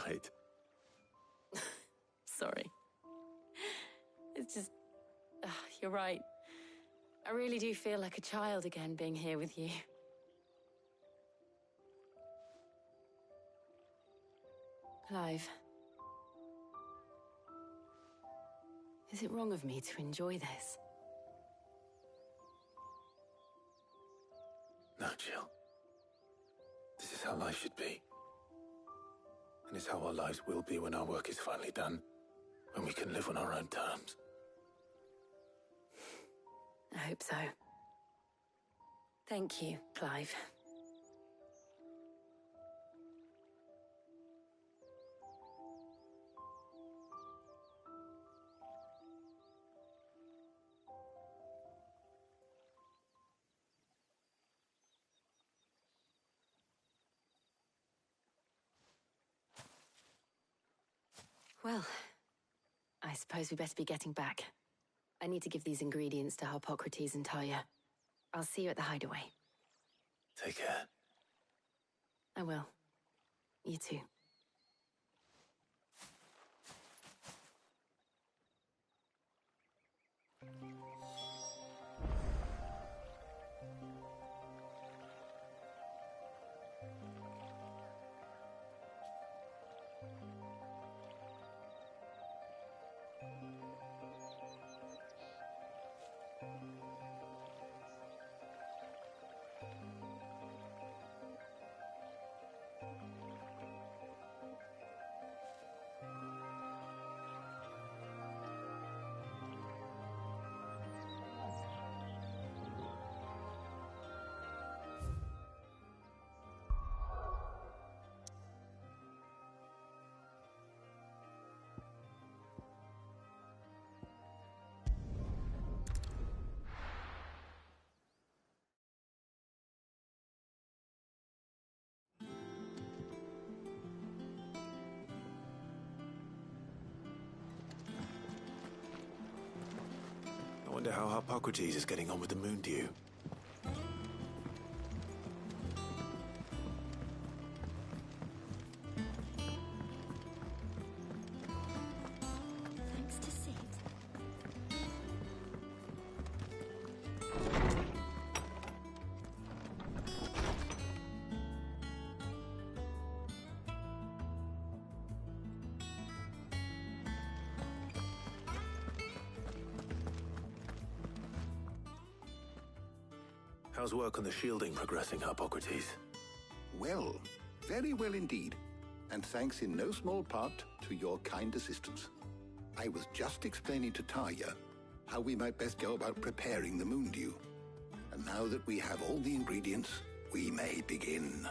Right. Sorry. It's just... you're right. I really do feel like a child again being here with you. Clive. Is it wrong of me to enjoy this? No, Jill. This is how life should be. And it's how our lives will be when our work is finally done. When we can live on our own terms. I hope so. Thank you, Clive. Well, I suppose we better be getting back. I need to give these ingredients to Harpocrates and Talia. I'll see you at the hideaway. Take care. I will. You too. I wonder how Harpocrates is getting on with the moon dew. Thanks to Sid. How's work on the shielding progressing, Harpocrates? Well, very well indeed. And thanks in no small part to your kind assistance. I was just explaining to Talia how we might best go about preparing the moon dew. And now that we have all the ingredients, we may begin.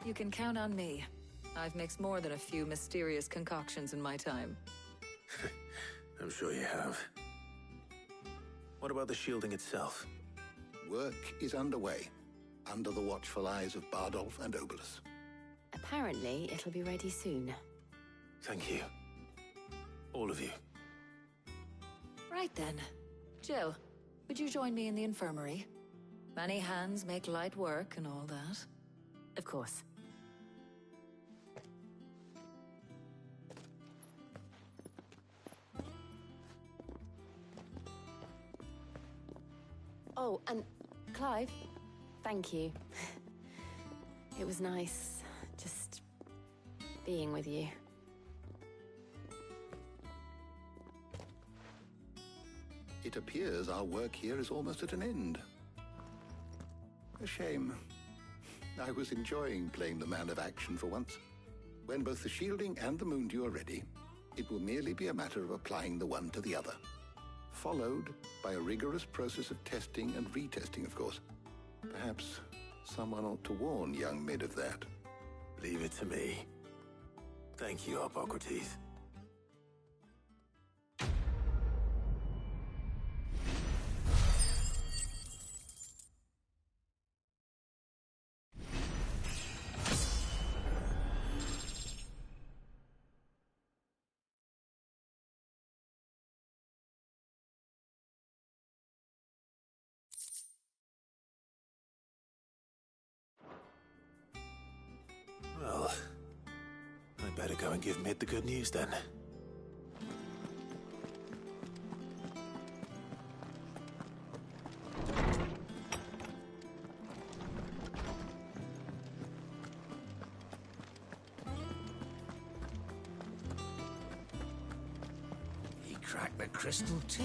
You can count on me. I've mixed more than a few mysterious concoctions in my time. I'm sure you have. What about the shielding itself? Work is underway, under the watchful eyes of Bardolph and Obolus. Apparently, it'll be ready soon. Thank you. All of you. Right then. Jill, would you join me in the infirmary? Many hands make light work and all that. Of course. Oh, and Clive, thank you. It was nice, just being with you. It appears our work here is almost at an end. A shame. I was enjoying playing the man of action for once. When both the shielding and the moon dew are ready, it will merely be a matter of applying the one to the other. Followed by a rigorous process of testing and retesting, of course. Perhaps someone ought to warn young Mid of that. Leave it to me. Thank you, Harpocrates. Well, better go and give Mid the good news then. He cracked the crystal too.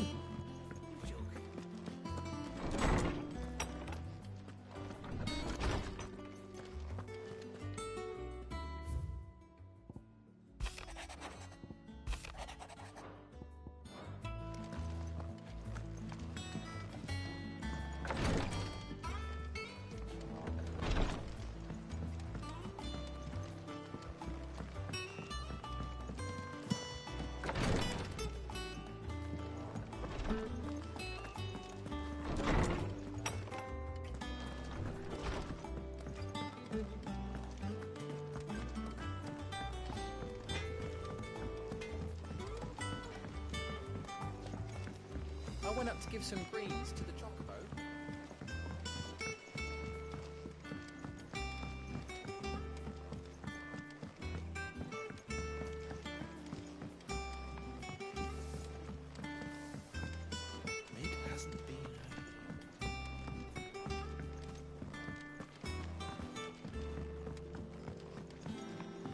I went up to give some greens to the chocobo. Mid hasn't been.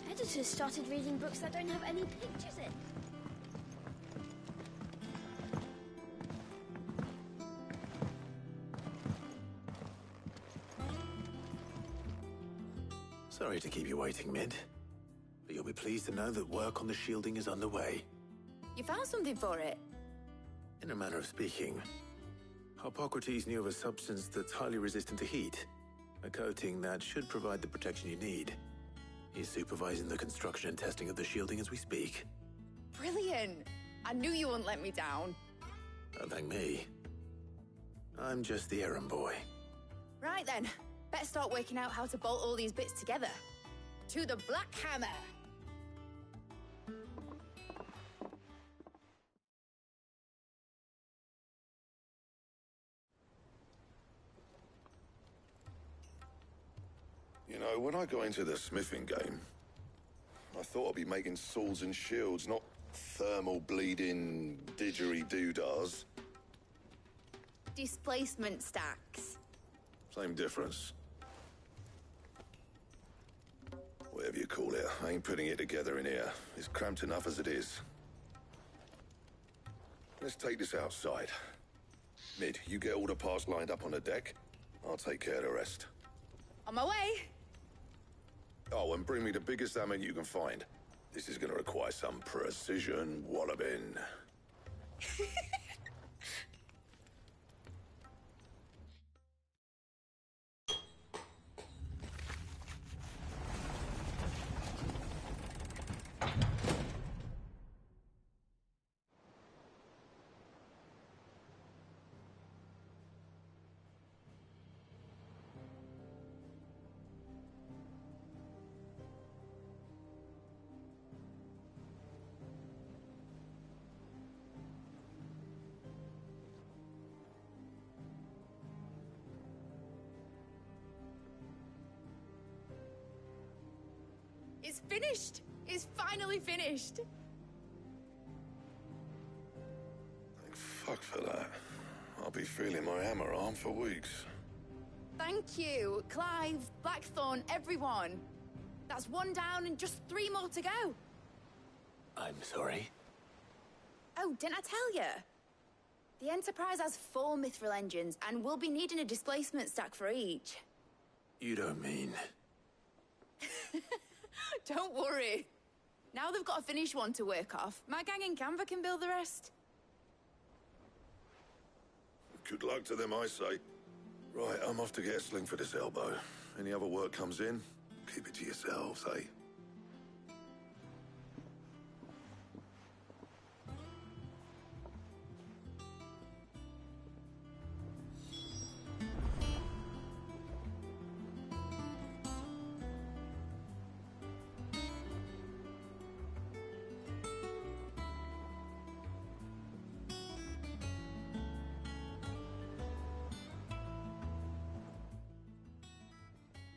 Editors started reading books that don't have any pictures in. Sorry to keep you waiting, Mid. But you'll be pleased to know that work on the shielding is underway. You found something for it? In a manner of speaking, Harpocrates knew of a substance that's highly resistant to heat. A coating that should provide the protection you need. He's supervising the construction and testing of the shielding as we speak. Brilliant! I knew you wouldn't let me down. Don't thank me. I'm just the errand boy. Right then, better start working out how to bolt all these bits together. To the Black Hammer! You know, when I got into the smithing game, I thought I'd be making swords and shields, not thermal bleeding didgeridoo-dahs. Displacement stacks. Same difference. Whatever you call it, I ain't putting it together in here. It's cramped enough as it is. Let's take this outside. Mid, you get all the parts lined up on the deck. I'll take care of the rest. On my way! Oh, and bring me the biggest hammer you can find. This is gonna require some precision walloping. It's finished! It's finally finished! Thank fuck for that. I'll be feeling my hammer arm for weeks. Thank you, Clive, Blackthorn, everyone. That's one down and just 3 more to go. I'm sorry. Oh, didn't I tell you? The Enterprise has 4 mithril engines, and we'll be needing a displacement stack for each. You don't mean... Don't worry. Now they've got a finished one to work off. My gang in Canva can build the rest. Good luck to them, I say. Right, I'm off to get a sling for this elbow. Any other work comes in, keep it to yourselves, eh?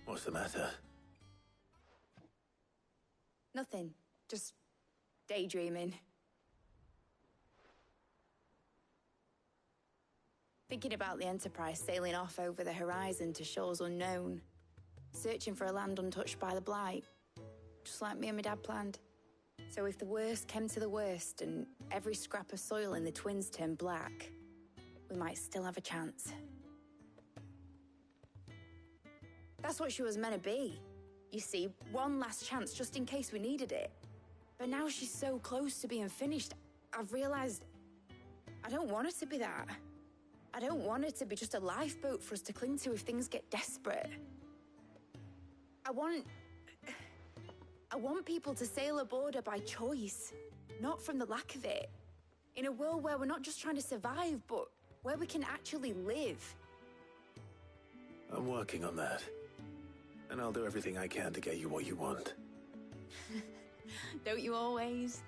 What's the matter? Nothing. Just daydreaming. Thinking about the Enterprise sailing off over the horizon to shores unknown. Searching for a land untouched by the Blight. Just like me and my dad planned. So if the worst came to the worst and every scrap of soil in the Twins turned black, we might still have a chance. That's what she was meant to be. You see, one last chance just in case we needed it. But now she's so close to being finished, I've realized I don't want her to be that. I don't want her to be just a lifeboat for us to cling to if things get desperate. I want people to sail aboard her by choice, not from the lack of it. In a world where we're not just trying to survive, but where we can actually live. I'm working on that. And I'll do everything I can to get you what you want. Don't you always?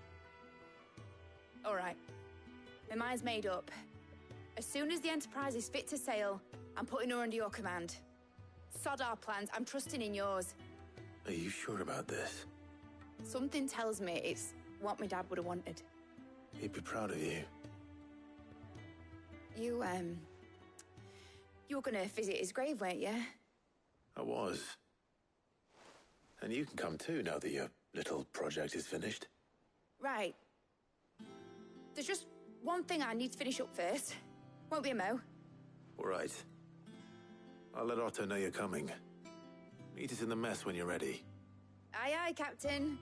All right. My mind's made up. As soon as the Enterprise is fit to sail, I'm putting her under your command. Sod our plans, I'm trusting in yours. Are you sure about this? Something tells me it's what my dad would have wanted. He'd be proud of you. You were gonna visit his grave, weren't you? I was. And you can come too now that your little project is finished. Right. There's just one thing I need to finish up first. Won't be a mo. All right. I'll let Otto know you're coming. Meet us in the mess when you're ready. Aye, aye, Captain.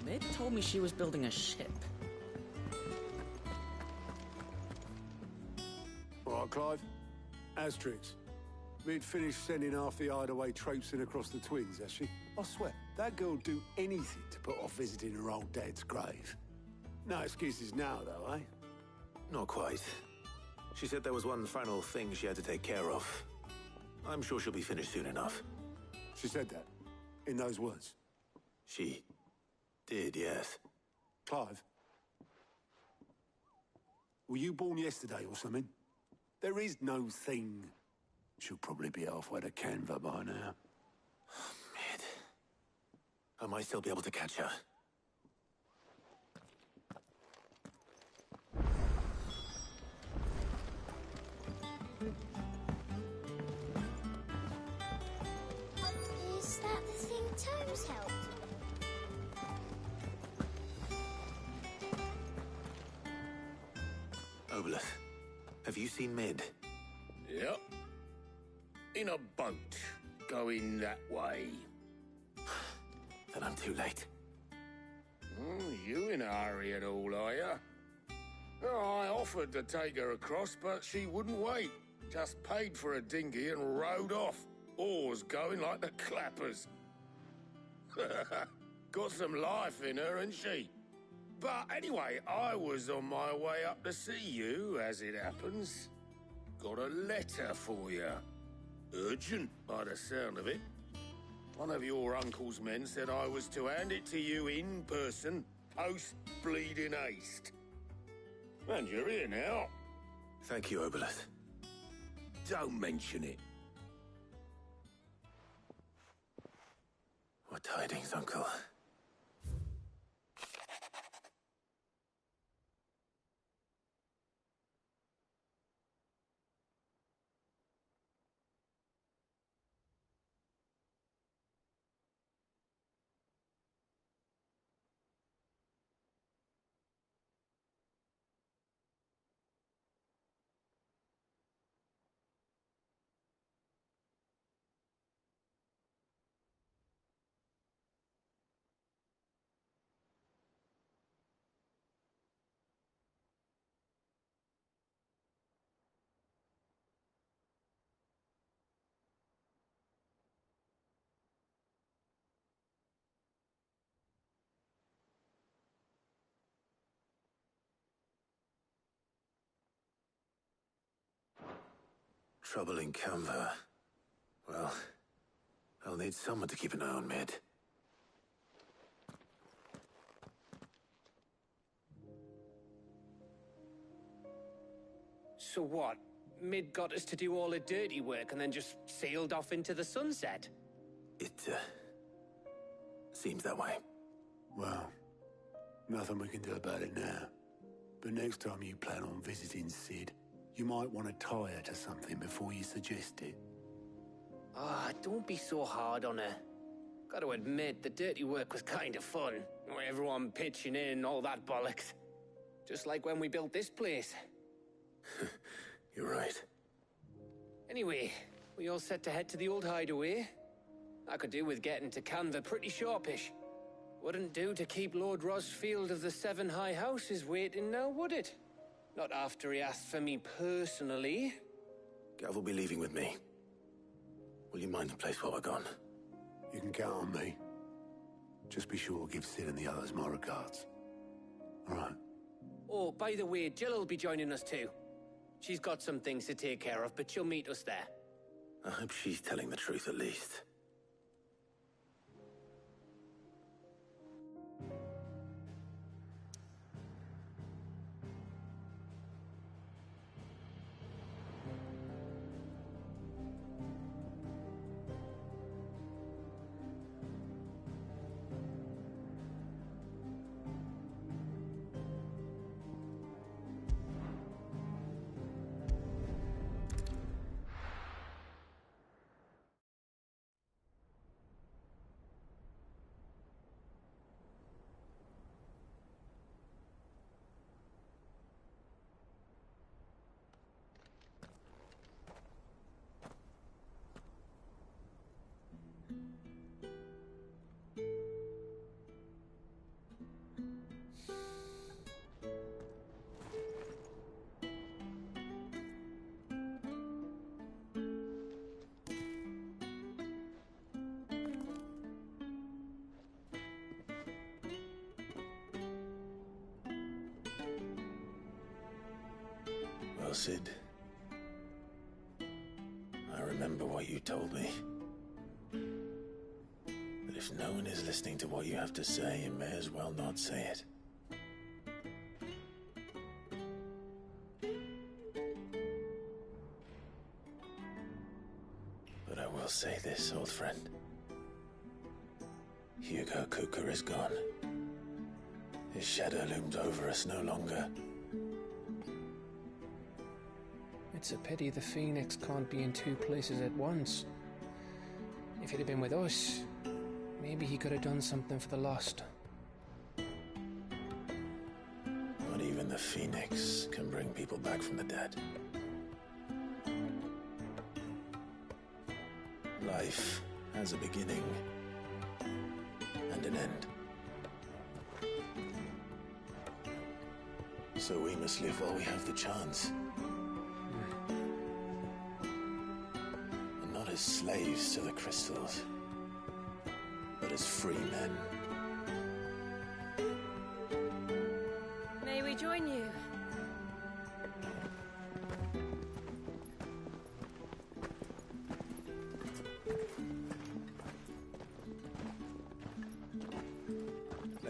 Mid told me she was building a ship. All right, Clive. Asterix. Mid finished sending half the hideaway traipsing across the Twins, has she? I swear, that girl'd do anything to put off visiting her old dad's grave. No excuses now, though, eh? Not quite. She said there was one final thing she had to take care of. I'm sure she'll be finished soon enough. She said that? In those words? She did, yes. Clive? Were you born yesterday or something? There is no thing. She'll probably be halfway to Canva by now. Mid. I might still be able to catch her. Is that the thing Tomes helped? Obolus, have you seen Mid? Yep. In a boat, going that way. Then I'm too late. You in a hurry at all, are you? Oh, I offered to take her across, but she wouldn't wait. Just paid for a dinghy and rowed off. Oars going like the clappers. Got some life in her, ain't she? But anyway, I was on my way up to see you, as it happens. Got a letter for you. Urgent, by the sound of it. One of your uncle's men said I was to hand it to you in person, post-bleeding haste. And you're here now. Thank you, Obolus. Don't mention it. What tidings, Uncle? Trouble in Canva. Well, I'll need someone to keep an eye on Mid. So what? Mid got us to do all the dirty work and then just sailed off into the sunset? It, seems that way. Well, nothing we can do about it now. But next time you plan on visiting Sid, you might want to tie her to something before you suggest it. Ah, don't be so hard on her. Gotta admit, the dirty work was kind of fun. Everyone pitching in, all that bollocks. Just like when we built this place. You're right. Anyway, we all set to head to the old hideaway. I could do with getting to Canva pretty sharpish. Wouldn't do to keep Lord Rosfield of the Seven High Houses waiting now, would it? Not after he asked for me personally. Gav will be leaving with me. Will you mind the place while we're gone? You can count on me. Just be sure to give Sid and the others my regards. All right. Oh, by the way, Jill will be joining us too. She's got some things to take care of, but she'll meet us there. I hope she's telling the truth at least. Well, Sid, I remember what you told me. That if no one is listening to what you have to say, you may as well not say it. But I will say this, old friend. Hugo Kuka is gone. His shadow looms over us no longer. It's a pity the Phoenix can't be in two places at once. If he'd have been with us, maybe he could have done something for the Lost. Not even the Phoenix can bring people back from the dead. Life has a beginning and an end. So we must live while we have the chance. And not as slaves to the crystals, but as free men. May we join you?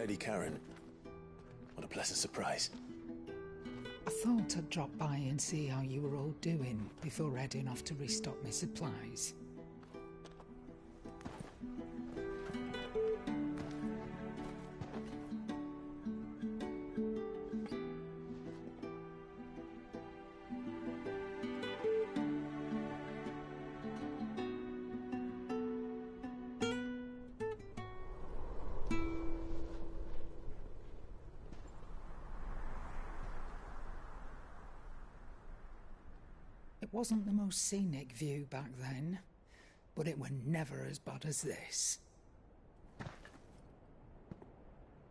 Lady Karen. What a pleasant surprise. I thought I'd drop by and see how you were all doing before heading off to restock my supplies. It wasn't the most scenic view back then, but it were never as bad as this.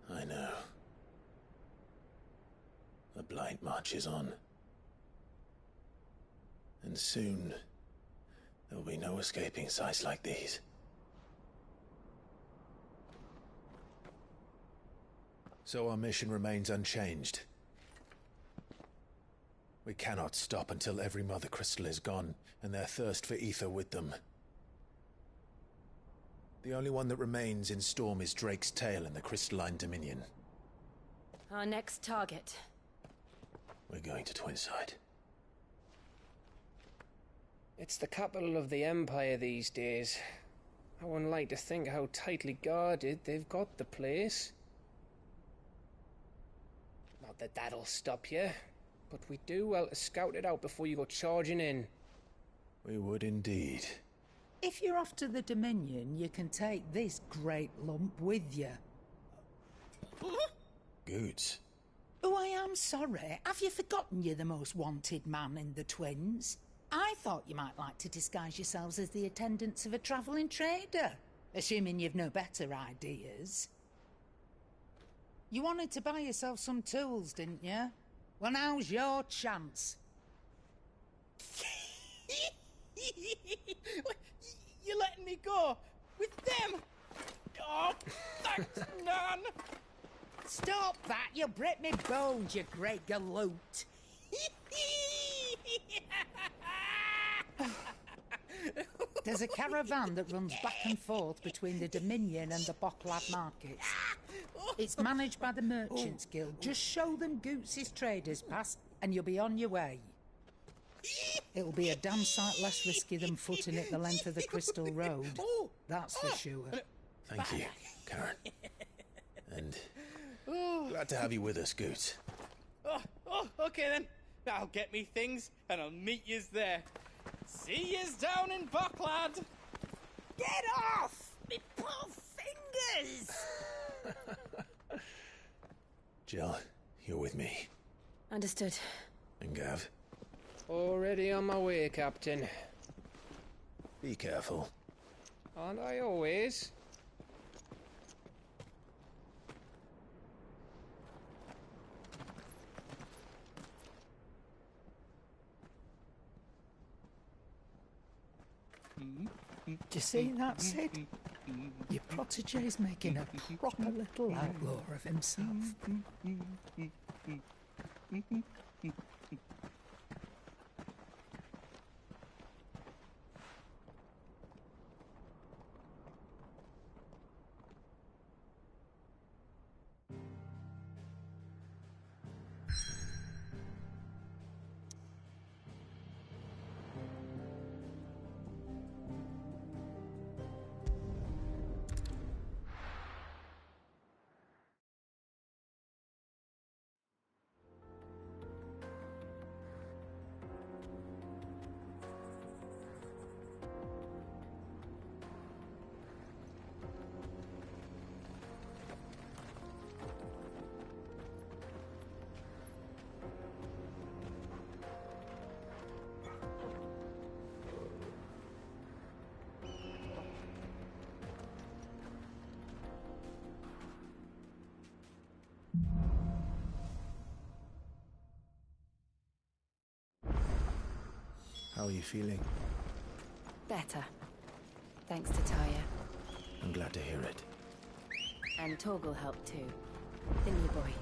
I know. The Blight marches on. And soon, there'll be no escaping sights like these. So our mission remains unchanged. We cannot stop until every Mother Crystal is gone, and their thirst for ether with them. The only one that remains in Storm is Drake's Tail and the Crystalline Dominion. Our next target. We're going to Twinside. It's the capital of the Empire these days. I wouldn't like to think how tightly guarded they've got the place. Not that that'll stop you, but we do well to scout it out before you go charging in. We would indeed. If you're off to the Dominion, you can take this great lump with you. Goods. Oh, I am sorry. Have you forgotten you're the most wanted man in the Twins? I thought you might like to disguise yourselves as the attendants of a travelling trader, assuming you've no better ideas. You wanted to buy yourself some tools, didn't you? Well, now's your chance. You're letting me go with them? Oh, thanks, Nan. Stop that! You'll break me bones, you great galoot. There's a caravan that runs back and forth between the Dominion and the Bocklad markets. It's managed by the Merchants Guild. Just show them Goots' traders pass, and you'll be on your way. It'll be a damn sight less risky than footing it the length of the Crystal Road. That's for sure. Thank you, Karen. And glad to have you with us, Goots. Okay then. I'll get me things, and I'll meet yous there. See yous down in Bocklad. Get off! Me poor fingers! Jill, you're with me. Understood. And Gav? Already on my way, Captain. Be careful. Aren't I always? Do you see that, Sid? Your protege's making a proper little outlaw of himself. How are you feeling? Better. Thanks to Taya. I'm glad to hear it. And Torgal helped too. Didn't you, boy?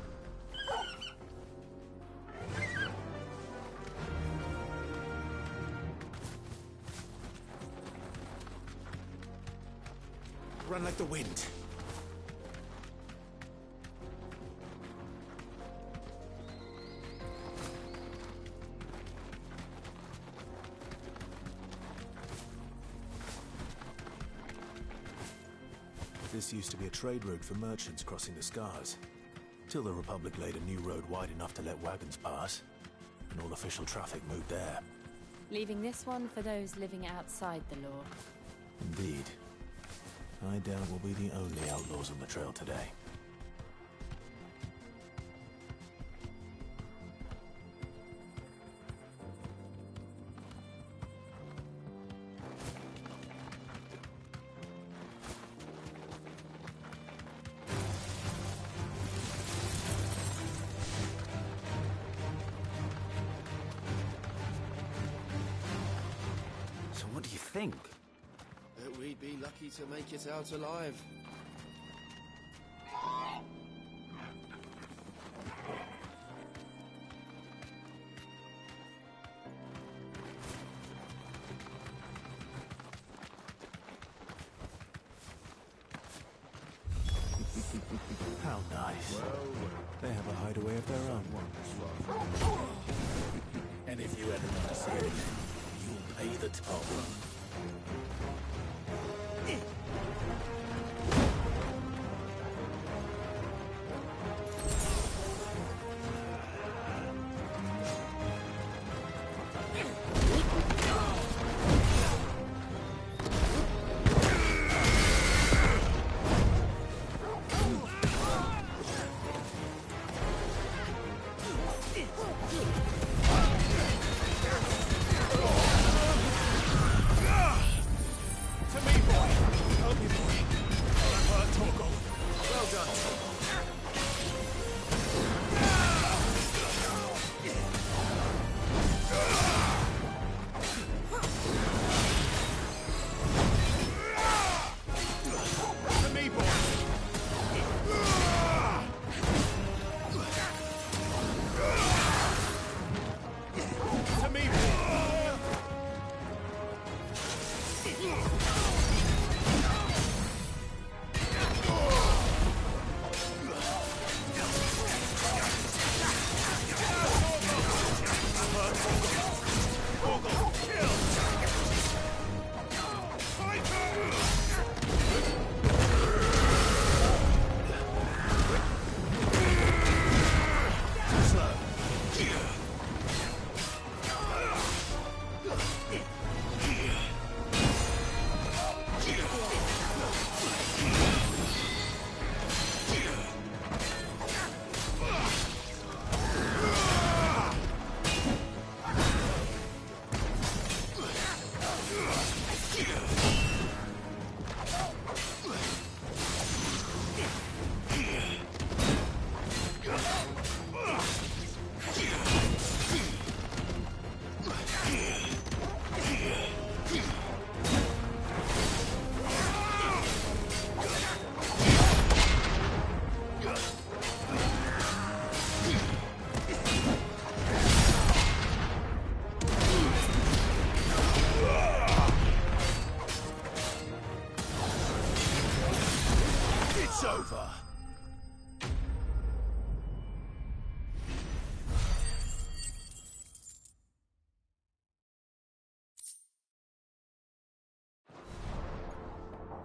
Run like the wind. This used to be a trade route for merchants crossing the Scars, till the Republic laid a new road wide enough to let wagons pass, and all official traffic moved there. Leaving this one for those living outside the law. Indeed. I doubt we'll be the only outlaws on the trail today. So what do you think? That we'd be lucky to make it out alive. How nice. They have a hideaway of their own. And if you ever want to see it, you'll pay the toll.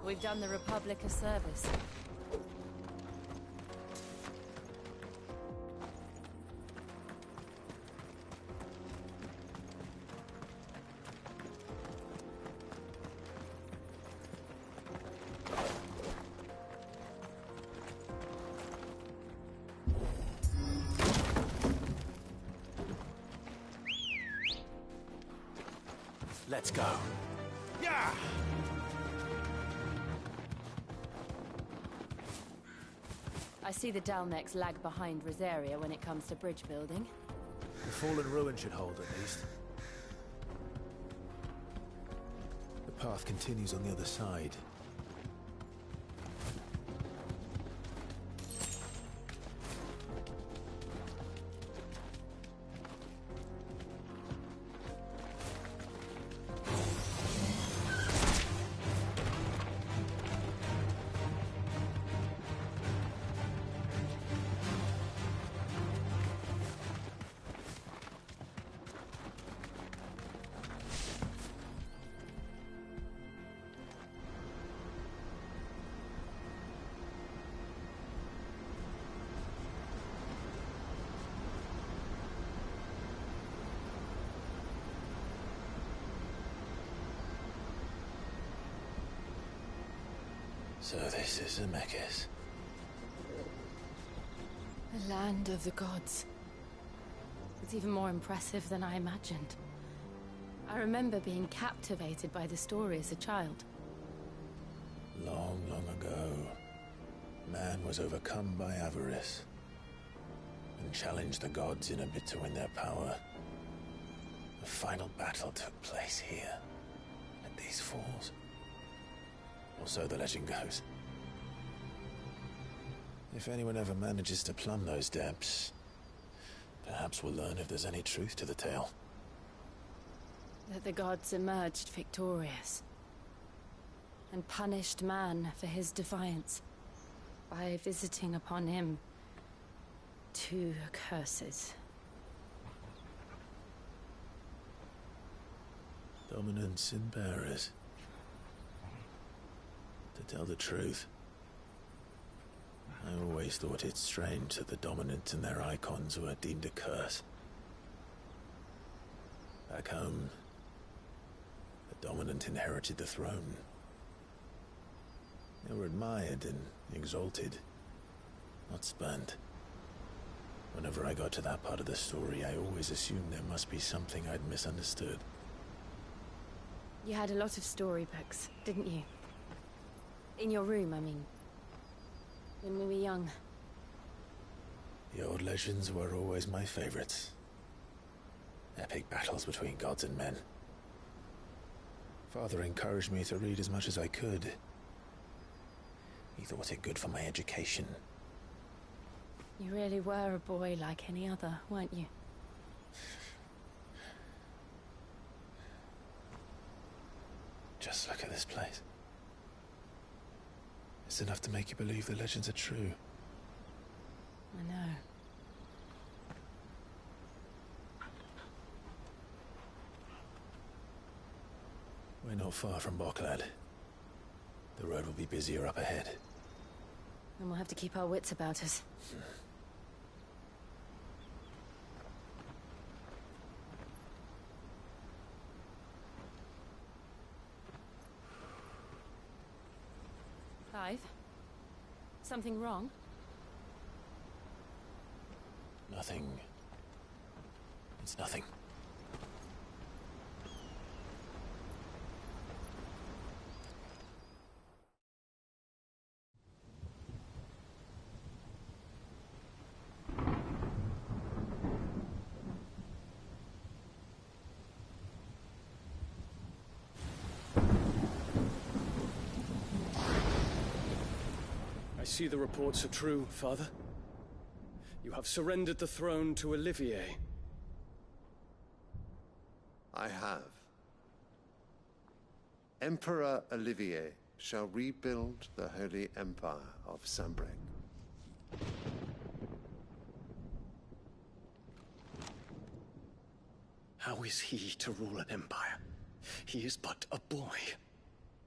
We've done the Republic a service. Let's go. Yeah! I see the Dalnex lag behind Rosaria when it comes to bridge building. The fallen ruin should hold, at least. The path continues on the other side. So this is Zemeckis. The land of the gods. It's even more impressive than I imagined. I remember being captivated by the story as a child. Long, long ago, man was overcome by avarice and challenged the gods in a bid to win their power. The final battle took place here, at these falls. Or so the legend goes. If anyone ever manages to plumb those depths, perhaps we'll learn if there's any truth to the tale. That the gods emerged victorious and punished man for his defiance by visiting upon him 2 curses. Dominants and bearers. To tell the truth, I always thought it strange that the dominant and their icons were deemed a curse. Back home, the dominant inherited the throne. They were admired and exalted, not spurned. Whenever I got to that part of the story, I always assumed there must be something I'd misunderstood. You had a lot of storybooks, didn't you? In your room, I mean. When we were young. The old legends were always my favorites. Epic battles between gods and men. Father encouraged me to read as much as I could. He thought it good for my education. You really were a boy like any other, weren't you? Just look at this place. It's enough to make you believe the legends are true. I know. We're not far from Boklad. The road will be busier up ahead. And we'll have to keep our wits about us. Clive? Something wrong? Nothing. It's nothing. I see the reports are true, Father. You have surrendered the throne to Olivier. I have. Emperor Olivier shall rebuild the Holy Empire of Sanbreque. How is he to rule an empire? He is but a boy.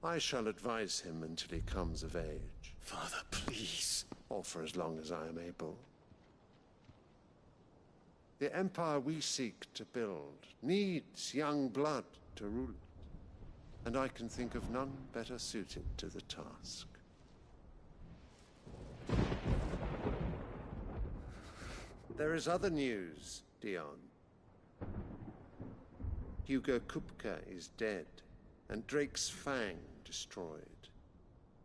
I shall advise him until he comes of age. Father, please. Or for as long as I am able. The empire we seek to build needs young blood to rule it, and I can think of none better suited to the task. There is other news, Dion. Hugo Kupka is dead, and Drake's Fang destroyed.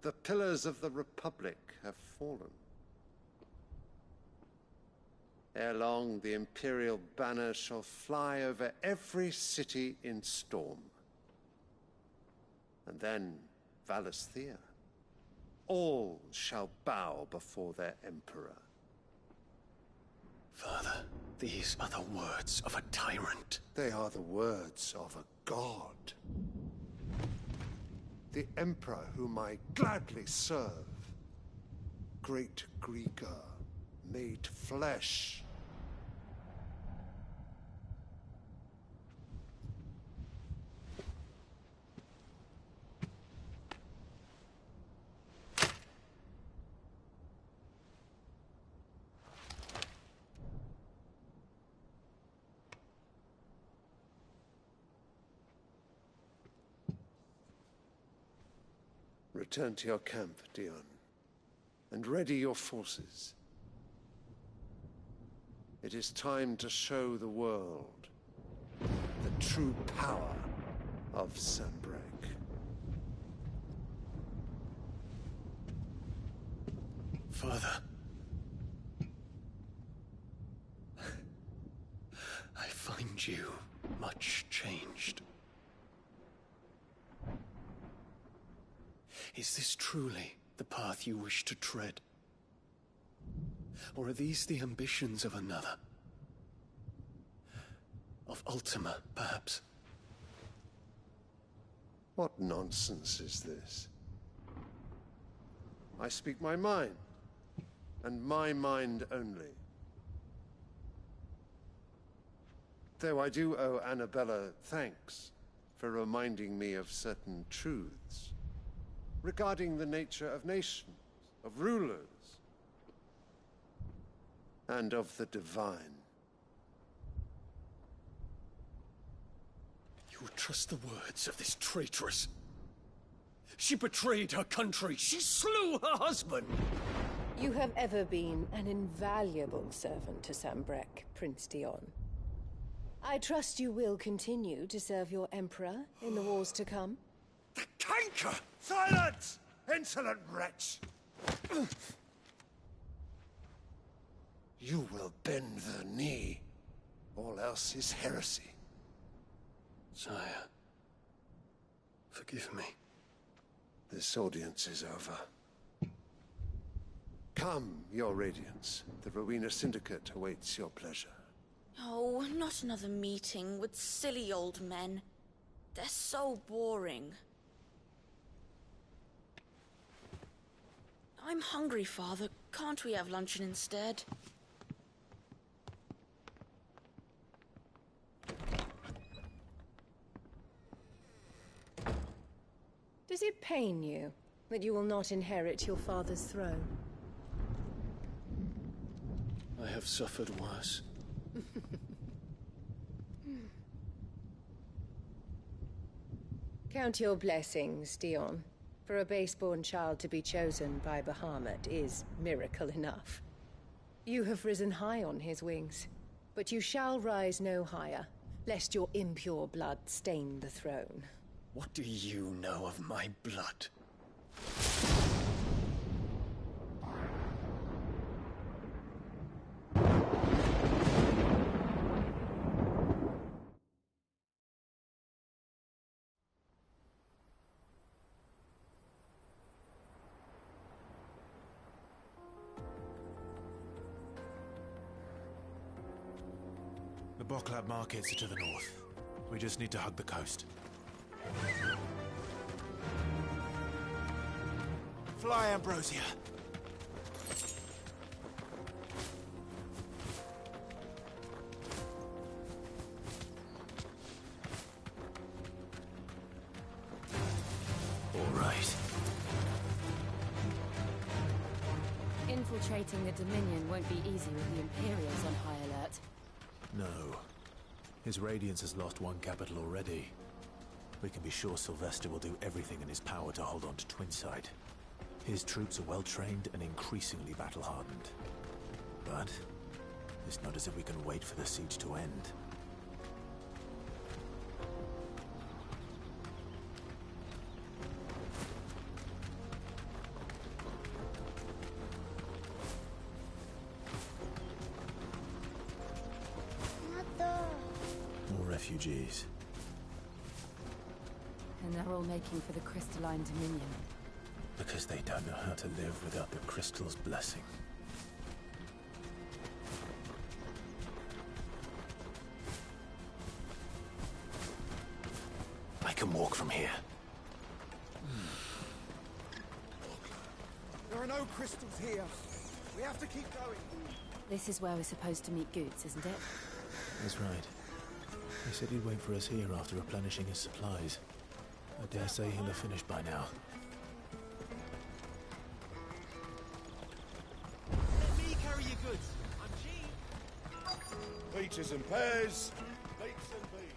The pillars of the Republic have fallen. Ere long, the Imperial banner shall fly over every city in Storm. And then Valisthea. All shall bow before their Emperor. Father, these are the words of a tyrant. They are the words of a god. The Emperor whom I gladly serve. Great Greagor, made flesh. Return to your camp, Dion, and ready your forces. It is time to show the world the true power of Sanbreque. Father. I find you much changed. Is this truly the path you wish to tread? Or are these the ambitions of another? Of Ultima, perhaps? What nonsense is this? I speak my mind, and my mind only. Though I do owe Annabella thanks for reminding me of certain truths regarding the nature of nations, of rulers, and of the divine. You would trust the words of this traitress? She betrayed her country. She slew her husband. You have ever been an invaluable servant to Sanbreque, Prince Dion. I trust you will continue to serve your Emperor in the wars to come. The canker! Silence! Insolent wretch! You will bend the knee. All else is heresy. Sire, forgive me. This audience is over. Come, your Radiance. The Rowena Syndicate awaits your pleasure. Oh, not another meeting with silly old men. They're so boring. I'm hungry, Father. Can't we have luncheon instead? Does it pain you that you will not inherit your father's throne? I have suffered worse. Count your blessings, Dion. For a base-born child to be chosen by Bahamut is miracle enough. You have risen high on his wings, but you shall rise no higher, lest your impure blood stain the throne. What do you know of my blood? The Boklab markets are to the north. We just need to hug the coast. Fly, Ambrosia! All right. Infiltrating the Dominion won't be easy with the Imperials on high alert. No. His Radiance has lost one capital already. We can be sure Sylvester will do everything in his power to hold on to Twinside. His troops are well-trained and increasingly battle-hardened. But it's not as if we can wait for the siege to end. More refugees. And they're all making for the Crystalline Dominion. Because they don't know how to live without the Crystal's blessing. I can walk from here. There are no crystals here. We have to keep going. This is where we're supposed to meet Goots, isn't it? That's right. He said he'd wait for us here after replenishing his supplies. I dare say he'll have finished by now. Let me carry your goods. I'm cheap. Peaches and pears. Bakes and beans.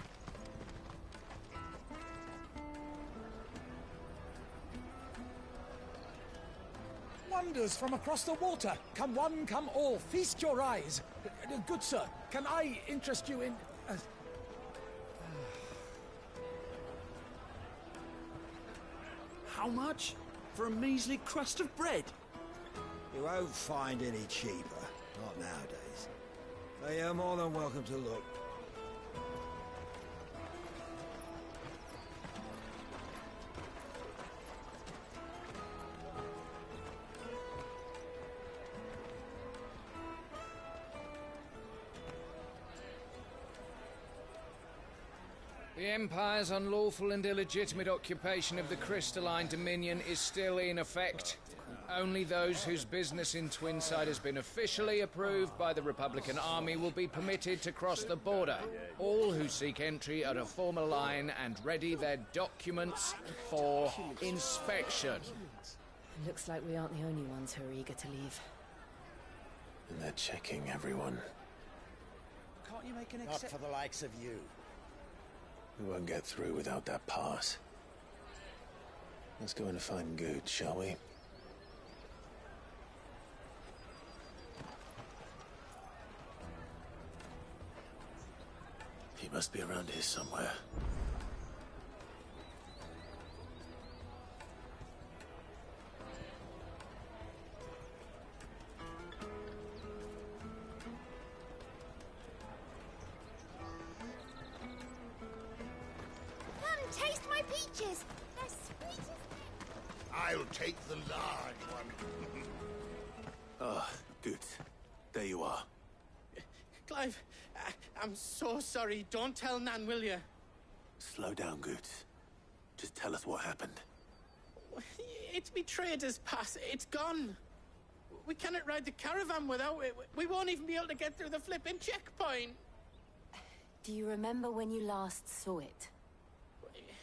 wonders from across the water. Come one, come all, feast your eyes. Good sir, can I interest you in... How much? For a measly crust of bread? You won't find any cheaper. Not nowadays. But you're more than welcome to look. The Empire's unlawful and illegitimate occupation of the Crystalline Dominion is still in effect. Only those whose business in Twinside has been officially approved by the Republican Army will be permitted to cross the border. All who seek entry are to form a line and ready their documents for inspection. Looks like we aren't the only ones who are eager to leave. And they're checking everyone. Can't you make an Not for the likes of you. We won't get through without that pass. Let's go in and find Good, shall we? He must be around here somewhere. Taste my peaches! They're sweet as... I'll take the large one. Ah, Good. There you are. Clive, I'm so sorry. Don't tell Nan, will you? Slow down, Good. Just tell us what happened. It's me trader's pass. It's gone. We cannot ride the caravan without it. We won't even be able to get through the flipping checkpoint. Do you remember when you last saw it?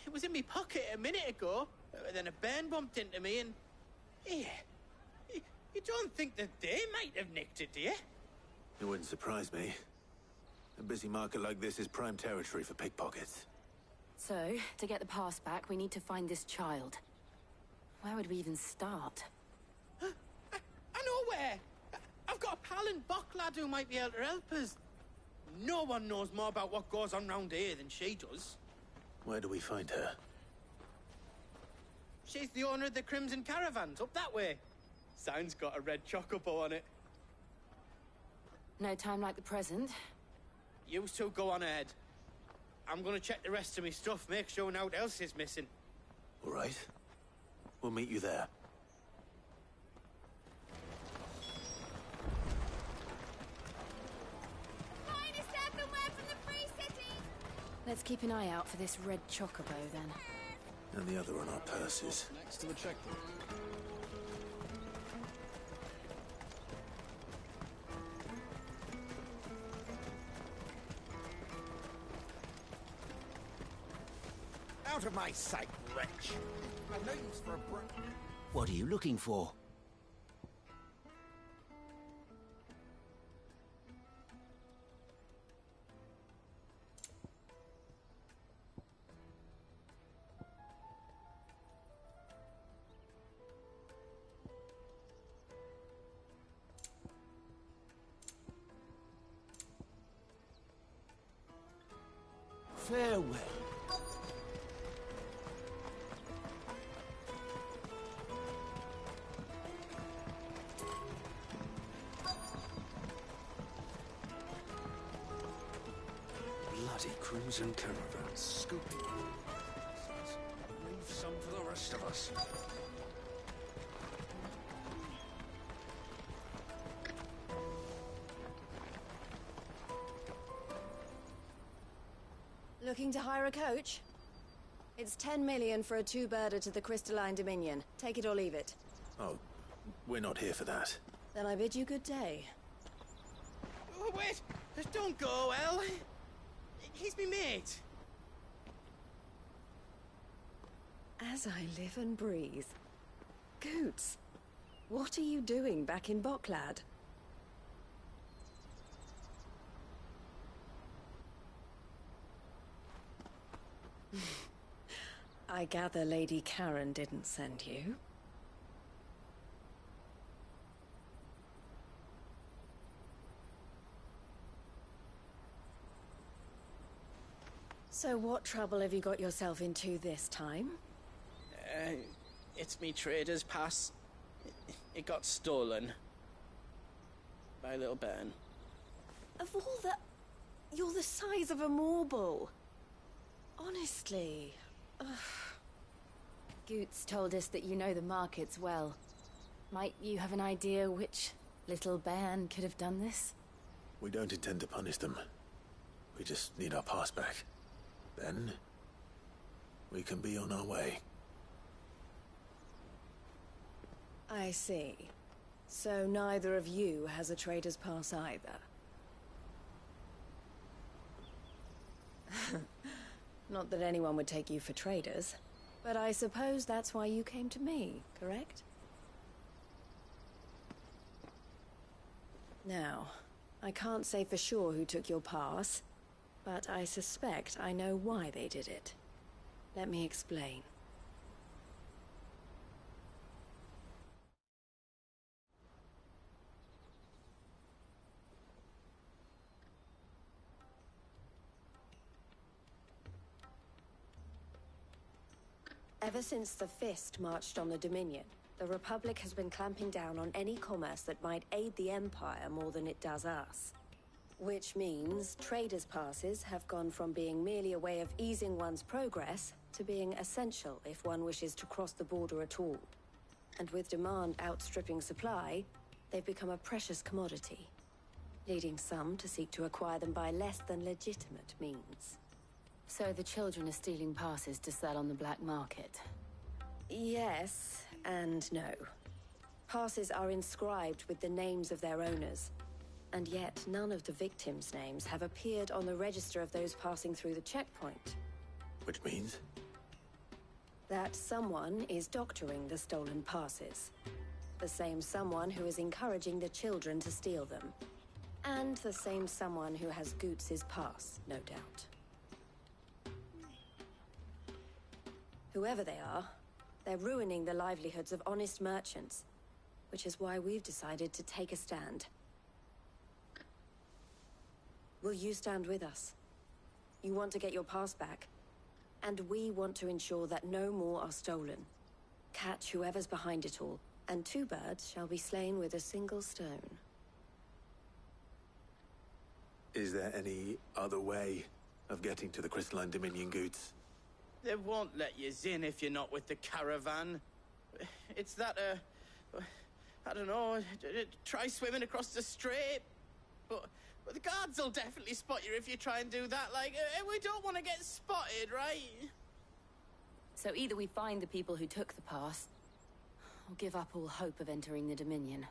It was in my pocket a minute ago. Then a bairn bumped into me and... Yeah. You don't think that they might have nicked it, do you? It wouldn't surprise me. A busy market like this is prime territory for pickpockets. So, to get the pass back, we need to find this child. Where would we even start? I know where! I've got a pal in Bocklad who might be able to help us. No one knows more about what goes on round here than she does. Where do we find her? She's the owner of the Crimson Caravans, up that way. Sign's got a red chocobo on it. No time like the present. You two go on ahead. I'm gonna check the rest of my stuff, make sure nothing else is missing. All right. We'll meet you there. Finest earthenware from the Free City! Let's keep an eye out for this red chocobo, then. And the other on our purses. Next to the checkpoint. Out of my sight, wretch! My name's for a break. What are you looking for? Farewell. Bloody Crimson Caravan, scooping. Leave some for the rest of us. Looking to hire a coach? It's 10 million for a two-birder to the Crystalline Dominion. Take it or leave it. Oh, we're not here for that. Then I bid you good day. Oh, wait! Don't go, El. He's me mate. As I live and breathe. Goots, what are you doing back in Bocklad? I gather Lady Karen didn't send you. So what trouble have you got yourself into this time? It's me trader's pass. It got stolen. By little Ben. Of all the... You're the size of a marble. Honestly. Ugh. Goots told us that you know the markets well. Might you have an idea which little bairn could have done this? We don't intend to punish them. We just need our pass back. Then, we can be on our way. I see. So neither of you has a trader's pass either. Not that anyone would take you for traders, but I suppose that's why you came to me, correct? Now, I can't say for sure who took your pass, but I suspect I know why they did it. Let me explain. Ever since the Fist marched on the Dominion, the Republic has been clamping down on any commerce that might aid the Empire more than it does us. Which means traders' passes have gone from being merely a way of easing one's progress to being essential if one wishes to cross the border at all. And with demand outstripping supply, they've become a precious commodity, leading some to seek to acquire them by less than legitimate means. So the children are stealing passes to sell on the black market? Yes, and no. Passes are inscribed with the names of their owners, and yet none of the victims' names have appeared on the register of those passing through the checkpoint. Which means? That someone is doctoring the stolen passes. The same someone who is encouraging the children to steal them. And the same someone who has Goots' pass, no doubt. Whoever they are, they're ruining the livelihoods of honest merchants, which is why we've decided to take a stand. Will you stand with us? You want to get your pass back, and we want to ensure that no more are stolen. Catch whoever's behind it all, and two birds shall be slain with a single stone. Is there any other way of getting to the Crystalline Dominion, Goots? They won't let you in if you're not with the caravan. It's that, I don't know, try swimming across the strait. But the guards will definitely spot you if you try and do that. Like, we don't want to get spotted, right? So either we find the people who took the pass, or give up all hope of entering the Dominion.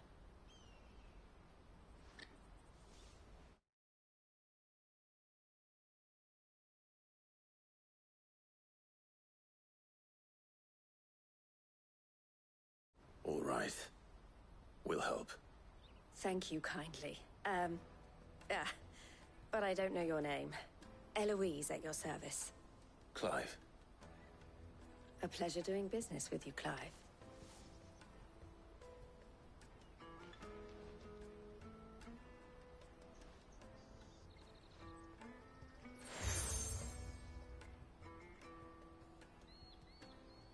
All right. We'll help. Thank you kindly. But I don't know your name. Eloise at your service. Clive. A pleasure doing business with you, Clive.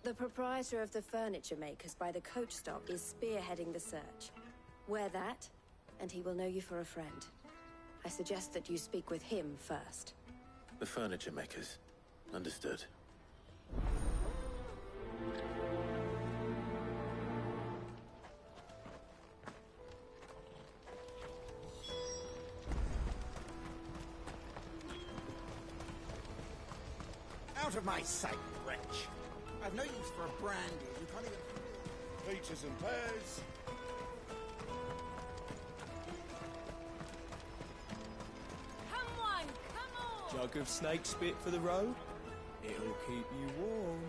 The proprietor of the furniture makers by the coach stop is spearheading the search. Wear that, and he will know you for a friend. I suggest that you speak with him first. The furniture makers. Understood. Out of my sight, wretch! I've no use for a brandy. You can't even... Peaches and pears. Come on, come on! Jug of snake spit for the road? It'll keep you warm.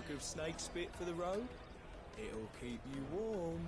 Jug of snake spit for the road? It'll keep you warm.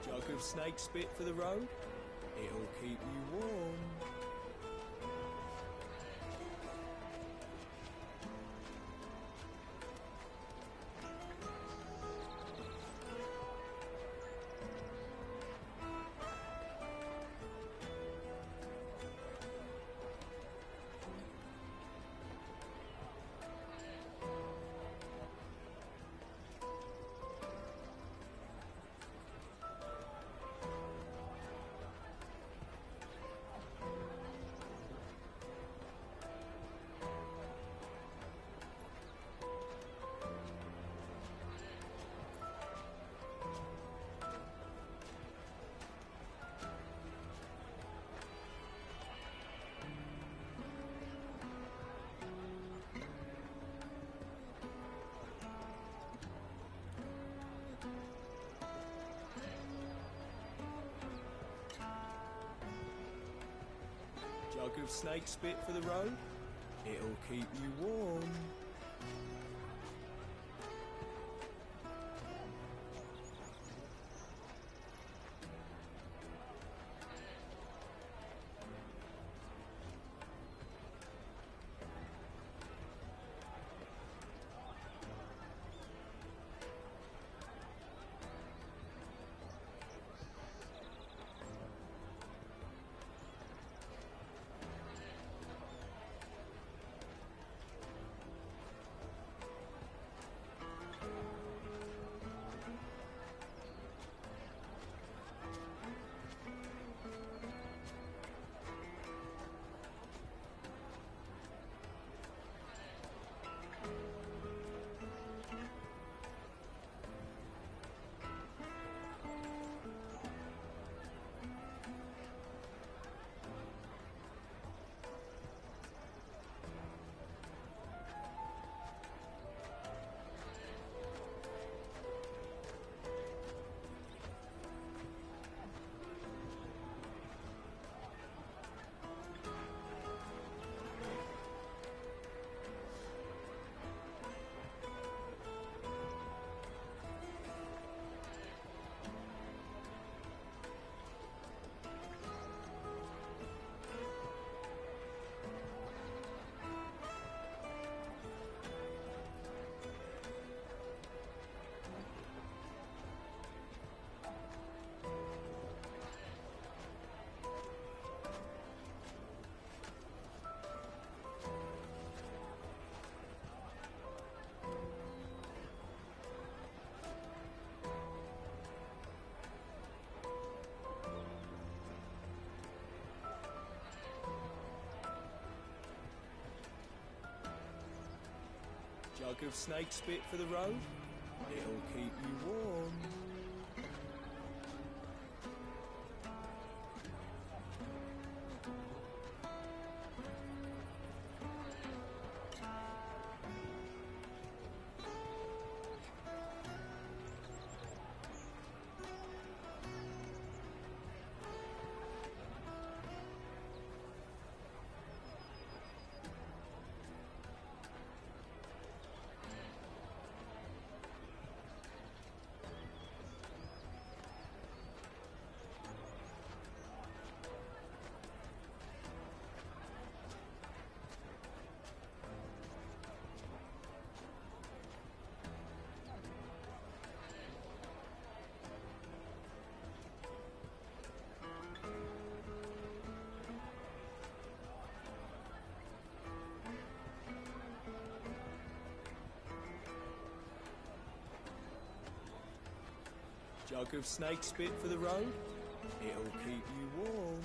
Jug of snake spit for the road? It'll keep you warm. Jug of snake spit for the road? It'll keep you warm. Jug of snake spit for the road? It'll keep you warm. Jug of snake spit for the road? It'll keep you warm.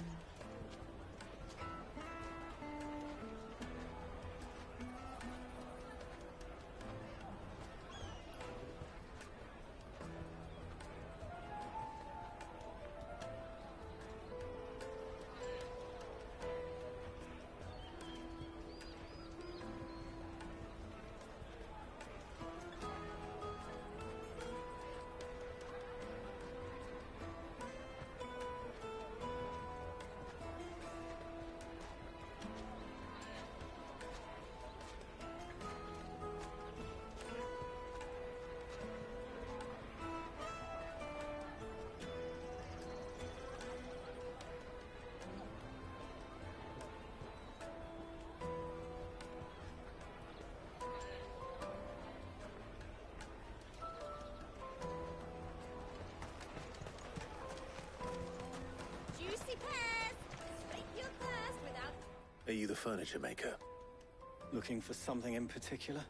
Juicy pears! Scrape your thirst without... Are you the furniture maker? Looking for something in particular?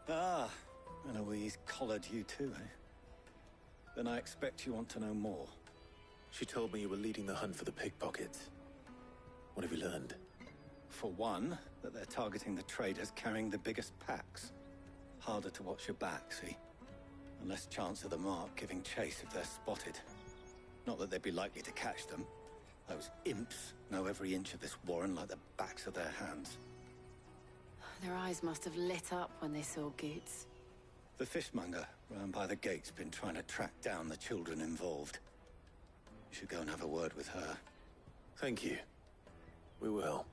Ah, Eloise collared you too, eh? Then I expect you want to know more. She told me you were leading the hunt for the pickpockets. What have you learned? For one, that they're targeting the traders carrying the biggest packs. Harder to watch your back, see? And less chance of the mark giving chase if they're spotted. Not that they'd be likely to catch them. Those imps know every inch of this warren like the backs of their hands. Their eyes must have lit up when they saw Goots. The fishmonger round by the gate's been trying to track down the children involved. You should go and have a word with her. Thank you. We will.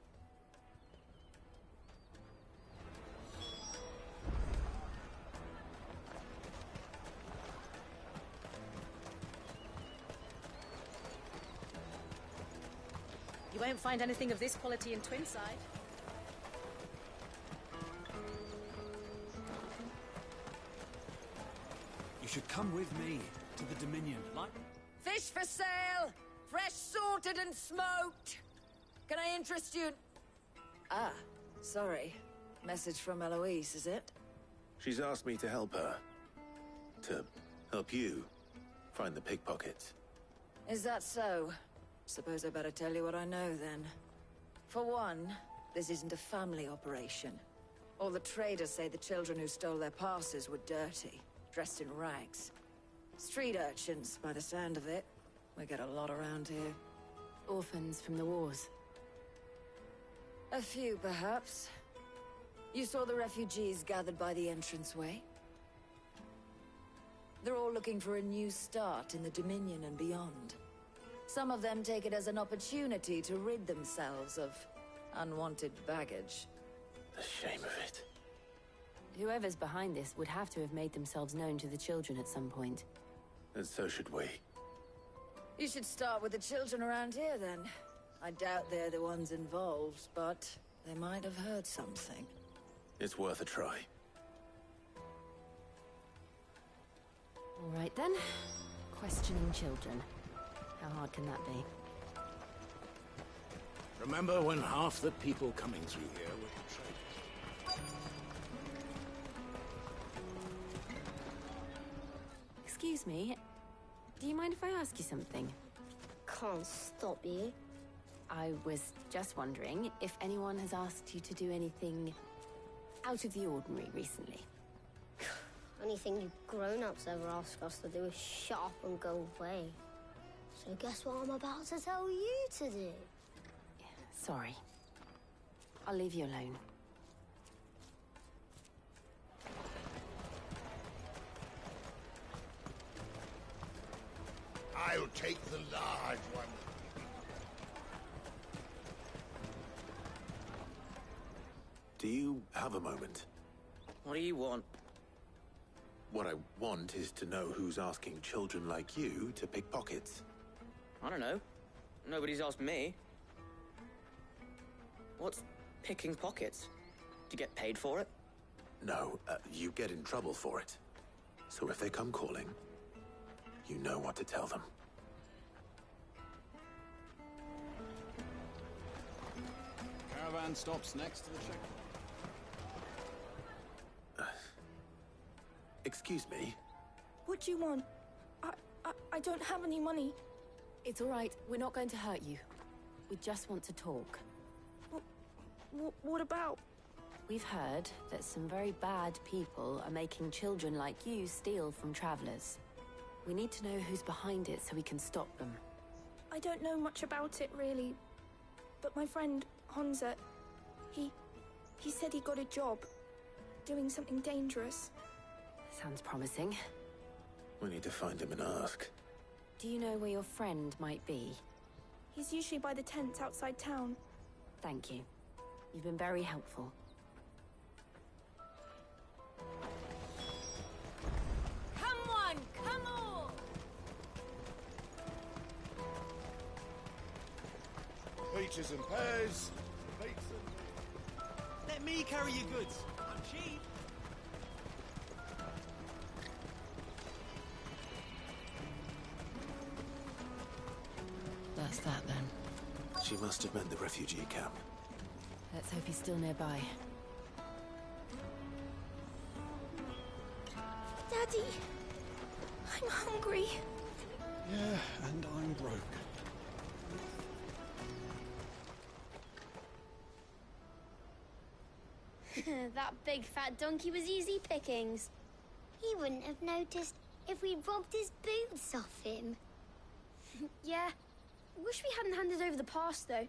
You won't find anything of this quality in Twinside. You should come with me to the Dominion. Like... Fish for sale! Fresh sorted and smoked! Can I interest you? Ah, sorry. Message from Eloise, is it? She's asked me to help her. To help you find the pickpockets. Is that so? Suppose I better tell you what I know, then. For one, this isn't a family operation. All the traders say the children who stole their passes were dirty, dressed in rags. Street urchins, by the sound of it. We get a lot around here. Orphans from the wars. A few, perhaps. You saw the refugees gathered by the entranceway? They're all looking for a new start in the Dominion and beyond. Some of them take it as an opportunity to rid themselves of unwanted baggage. The shame of it. Whoever's behind this would have to have made themselves known to the children at some point. And so should we. You should start with the children around here, then. I doubt they're the ones involved, but they might have heard something. It's worth a try. All right, then. Questioning children. How hard can that be? Remember when half the people coming through here were the traders? Excuse me. Do you mind if I ask you something? Can't stop you. I was just wondering if anyone has asked you to do anything out of the ordinary recently. Anything you grown-ups ever ask us to do is shut up and go away. So guess what I'm about to tell you to do? Sorry. I'll leave you alone. I'll take the large one. Do you have a moment? What do you want? What I want is to know who's asking children like you to pick pockets. I don't know. Nobody's asked me. What's picking pockets? Do you get paid for it? No, you get in trouble for it. So if they come calling, you know what to tell them. Caravan stops next to the checkpoint. Excuse me? What do you want? I I don't have any money. It's all right. We're not going to hurt you. We just want to talk. What about? We've heard that some very bad people are making children like you steal from travelers. We need to know who's behind it so we can stop them. I don't know much about it, really. But my friend, Honza, he said he got a job. Doing something dangerous. Sounds promising. We need to find him and ask. Do you know where your friend might be? He's usually by the tents outside town. Thank you. You've been very helpful. Come on, come on! Peaches and pears. Let me carry your goods. I'm cheap. That's that then. She must have meant the refugee camp. Let's hope he's still nearby. Daddy, I'm hungry. Yeah, and I'm broke. That big fat donkey was easy pickings. He wouldn't have noticed if we'd robbed his boots off him. Yeah. Wish we hadn't handed over the pass, though.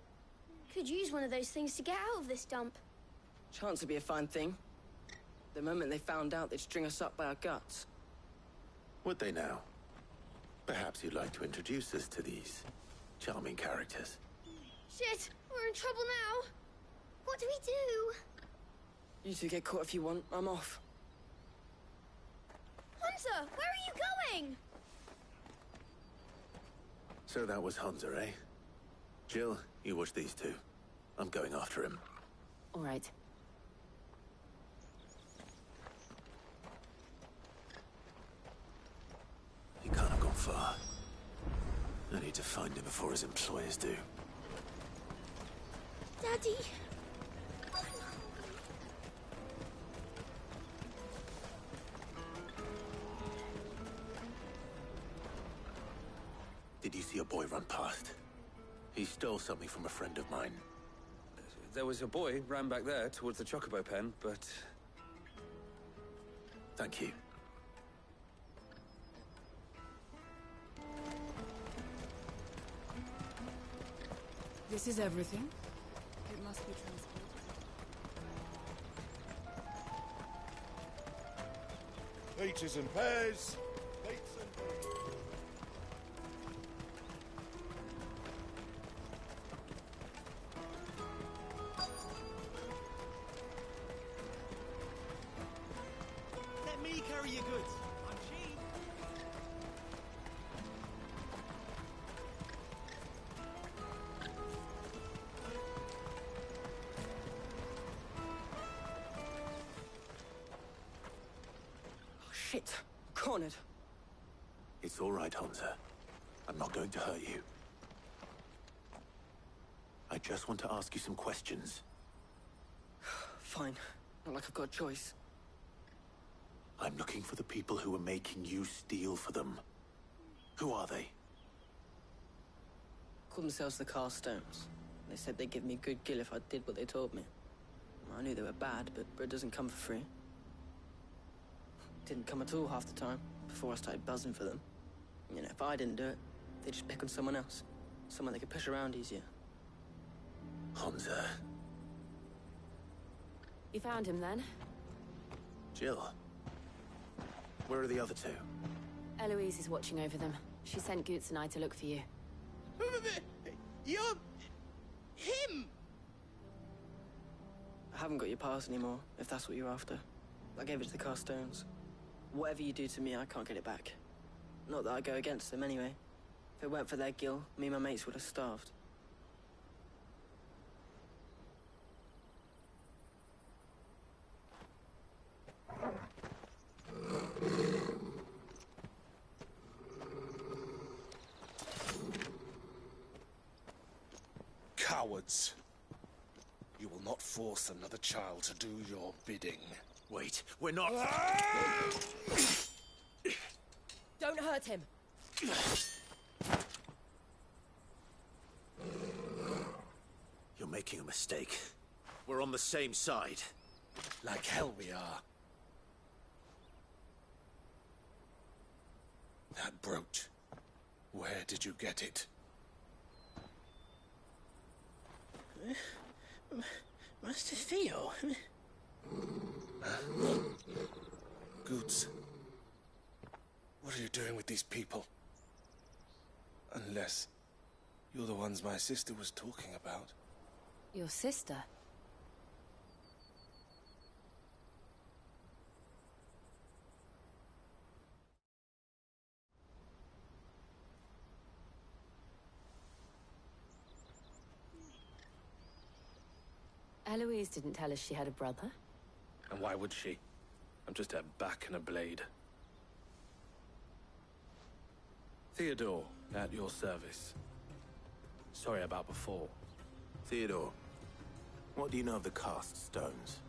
Could use one of those things to get out of this dump. Chance would be a fine thing. The moment they found out, they'd string us up by our guts. Would they now? Perhaps you'd like to introduce us to these charming characters. Shit, we're in trouble now. What do we do? You two get caught if you want. I'm off. Hunter, where are you going? So that was Hunter, eh? Jill, you watch these two. I'm going after him. All right. He can't have gone far. I need to find him before his employers do. Daddy. Did you see a boy run past? He stole something from a friend of mine. There was a boy ran back there towards the Chocobo pen, but... Thank you. This is everything? It must be transported. Peaches and pears. Dates and pears. Let me carry your goods. I'm cheap. Oh, shit. Cornered. It's all right, Hunter. I'm not going to hurt you. I just want to ask you some questions. Fine. Not like I've got a choice. I'm looking for the people who are making you steal for them. Who are they? Called themselves the Carstones. They said they'd give me good gill if I did what they told me. I knew they were bad, but bread doesn't come for free. Didn't come at all half the time, before I started buzzing for them. You know, if I didn't do it, they'd just pick on someone else. Someone they could push around easier. Hunter. You found him then? Jill. Where are the other two? Eloise is watching over them. She sent Goots and I to look for you. You're... him! I haven't got your pass anymore, if that's what you're after. I gave it to the Carstones. Whatever you do to me, I can't get it back. Not that I go against them anyway. If it weren't for their gill, me and my mates would have starved. Cowards. You will not force another child to do your bidding. Wait, we're not... Don't hurt him. You're making a mistake. We're on the same side. Like hell we are. That brooch. Where did you get it? Master Theo? Goods. What are you doing with these people? Unless you're the ones my sister was talking about. Your sister? Eloise didn't tell us she had a brother. And why would she? I'm just a back and a blade. Theodore, at your service. Sorry about before. Theodore, what do you know of the cast stones?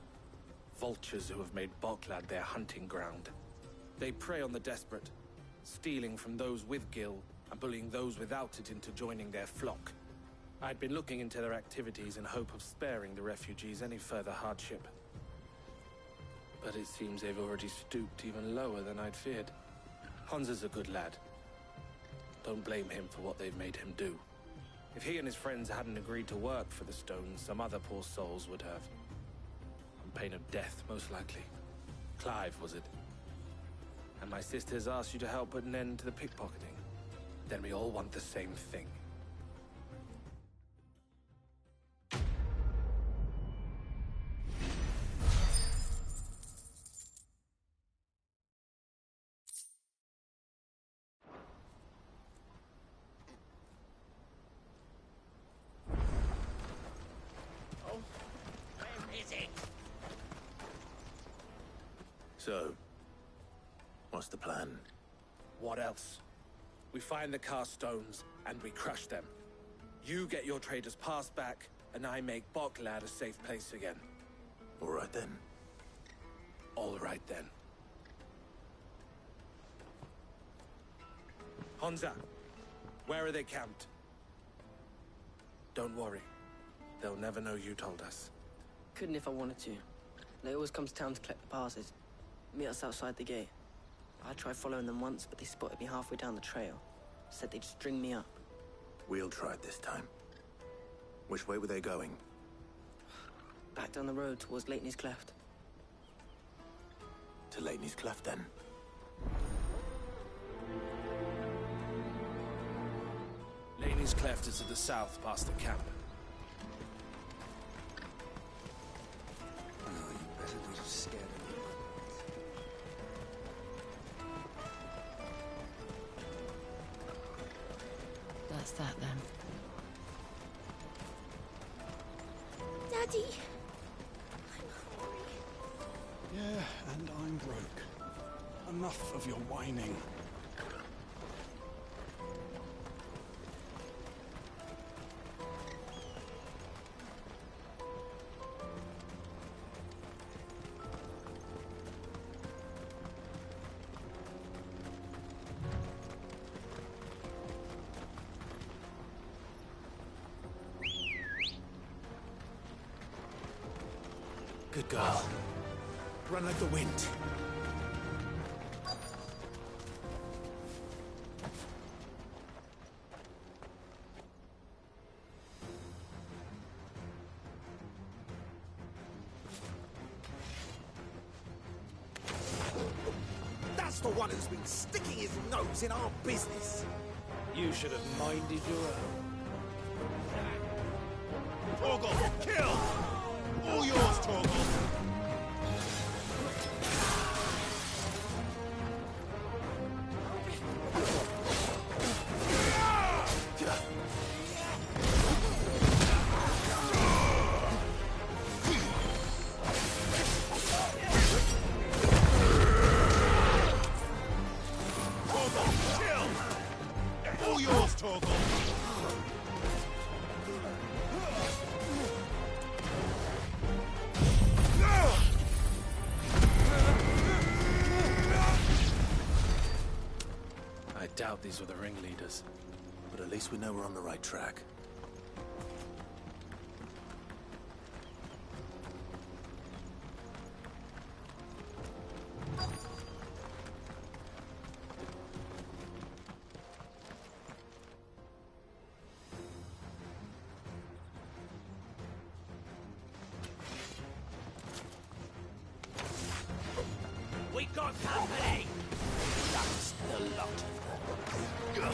Vultures who have made Boklad their hunting ground. They prey on the desperate, stealing from those with gil and bullying those without it into joining their flock. I'd been looking into their activities in hope of sparing the refugees any further hardship. But it seems they've already stooped even lower than I'd feared. Hunza's a good lad. Don't blame him for what they've made him do. If he and his friends hadn't agreed to work for the stones, some other poor souls would have. On pain of death, most likely. Clive, was it? And my sisters asked you to help put an end to the pickpocketing. Then we all want the same thing. So, what's the plan? What else? We find the cast stones, and we crush them. You get your trader's pass back, and I make Boklad a safe place again. All right then. All right then. Hunza, where are they camped? Don't worry. They'll never know you told us. Couldn't if I wanted to. They always come to town to collect the passes. Meet us outside the gate. I tried following them once, but they spotted me halfway down the trail. Said they'd string me up. We'll try it this time. Which way were they going? Back down the road towards Leitney's Cleft. To Leitney's Cleft, then. Leitney's Cleft is to the south, past the camp. Oh, you better not have scared me. That's that then. Daddy! Yeah, and I'm broke. Enough of your whining. Good girl. Run like the wind. That's the one who's been sticking his nose in our business. You should have minded your own. Torgal, kill! All yours, Torgal! doubt these were the ringleaders. But at least we know we're on the right track. We got company! That's the lot of them.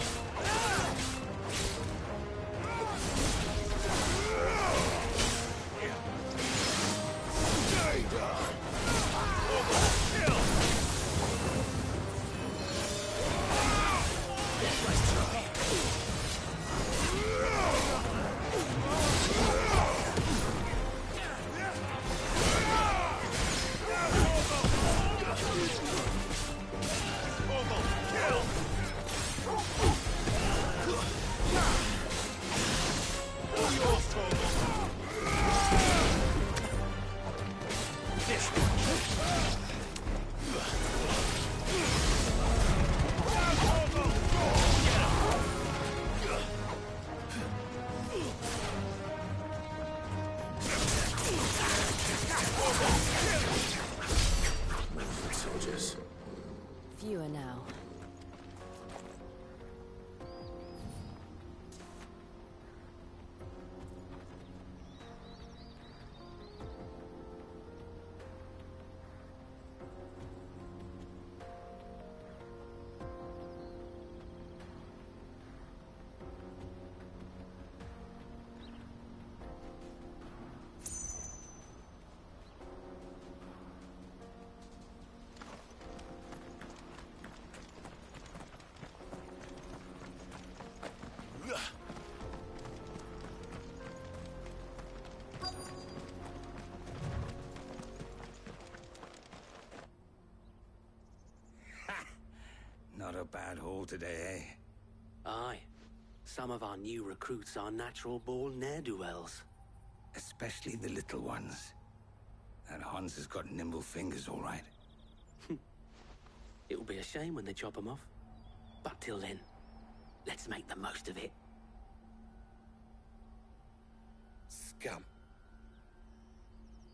Soldiers. Fewer now. Not a bad haul today, eh? Aye. Some of our new recruits are natural-born ne'er-do-wells. Especially the little ones. That Hans has got nimble fingers, all right. It'll be a shame when they chop them off. But till then, let's make the most of it. Scum.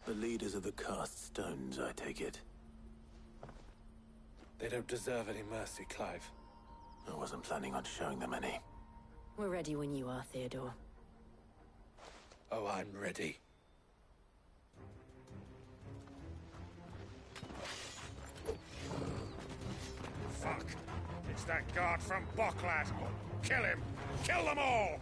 The leaders of the Cast Stones, I take it. They don't deserve any mercy, Clive. I wasn't planning on showing them any. We're ready when you are, Theodore. Oh, I'm ready. Fuck! It's that guard from Boklad! Kill him! Kill them all!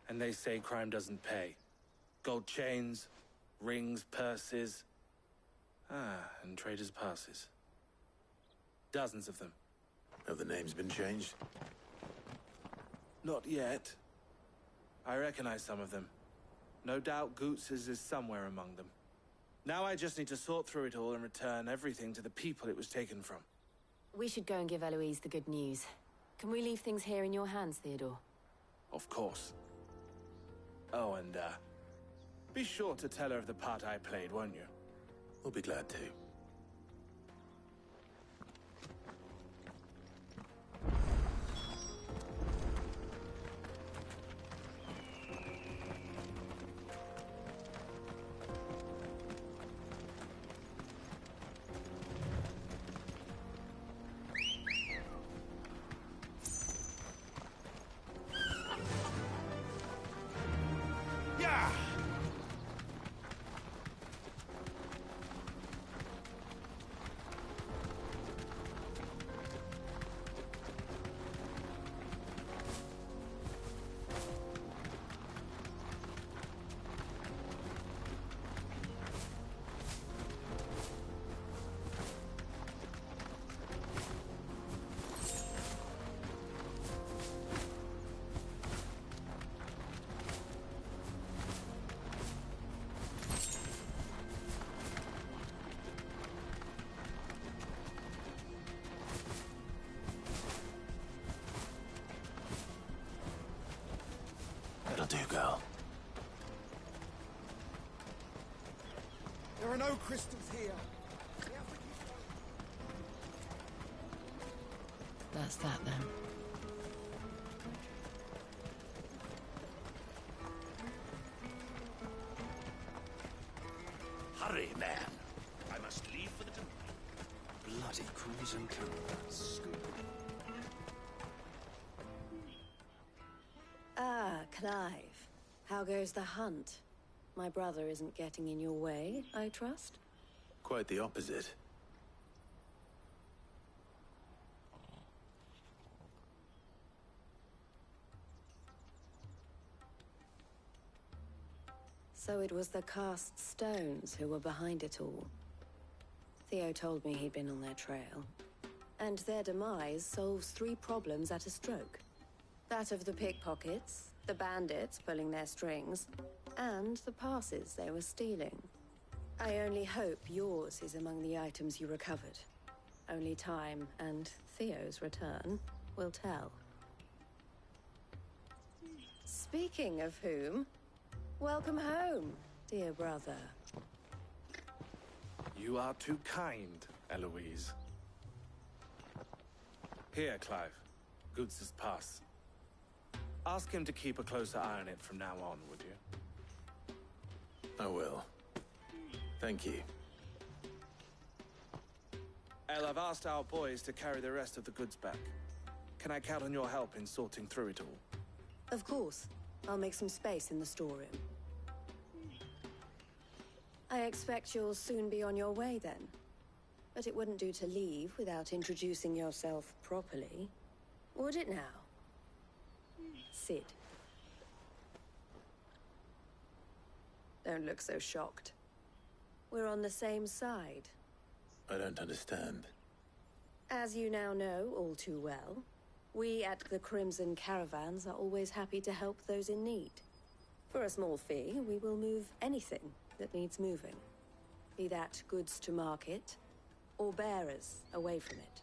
And they say crime doesn't pay. Gold chains, rings, purses. And traders' passes. Dozens of them. Have the names been changed? Not yet. I recognize some of them. No doubt Goots's is somewhere among them. Now I just need to sort through it all and return everything to the people it was taken from. We should go and give Eloise the good news. Can we leave things here in your hands, Theodore? Of course. Oh, and, be sure to tell her of the part I played, won't you? We'll be glad to. That'll do, girl. There are no crystals here. That's that, then. Hurry, man. I must leave for the temple. Bloody crimson canvas. Ah, Clive. How goes the hunt? My brother isn't getting in your way, I trust? Quite the opposite. So it was the cast stones who were behind it all. Theo told me he'd been on their trail. And their demise solves 3 problems at a stroke. That of the pickpockets, the bandits pulling their strings, and the passes they were stealing. I only hope yours is among the items you recovered. Only time and Theo's return will tell. Speaking of whom, welcome home, dear brother. You are too kind, Eloise. Here, Clive. Goots's pass. Ask him to keep a closer eye on it from now on, would you? I will. Thank you. El, I've asked our boys to carry the rest of the goods back. Can I count on your help in sorting through it all? Of course. I'll make some space in the storeroom. I expect you'll soon be on your way then. But it wouldn't do to leave without introducing yourself properly. Would it now? Sid. Don't look so shocked. We're on the same side. I don't understand. As you now know all too well, we at the Crimson Caravans are always happy to help those in need. For a small fee, we will move anything that needs moving. Be that goods to market, or bearers away from it.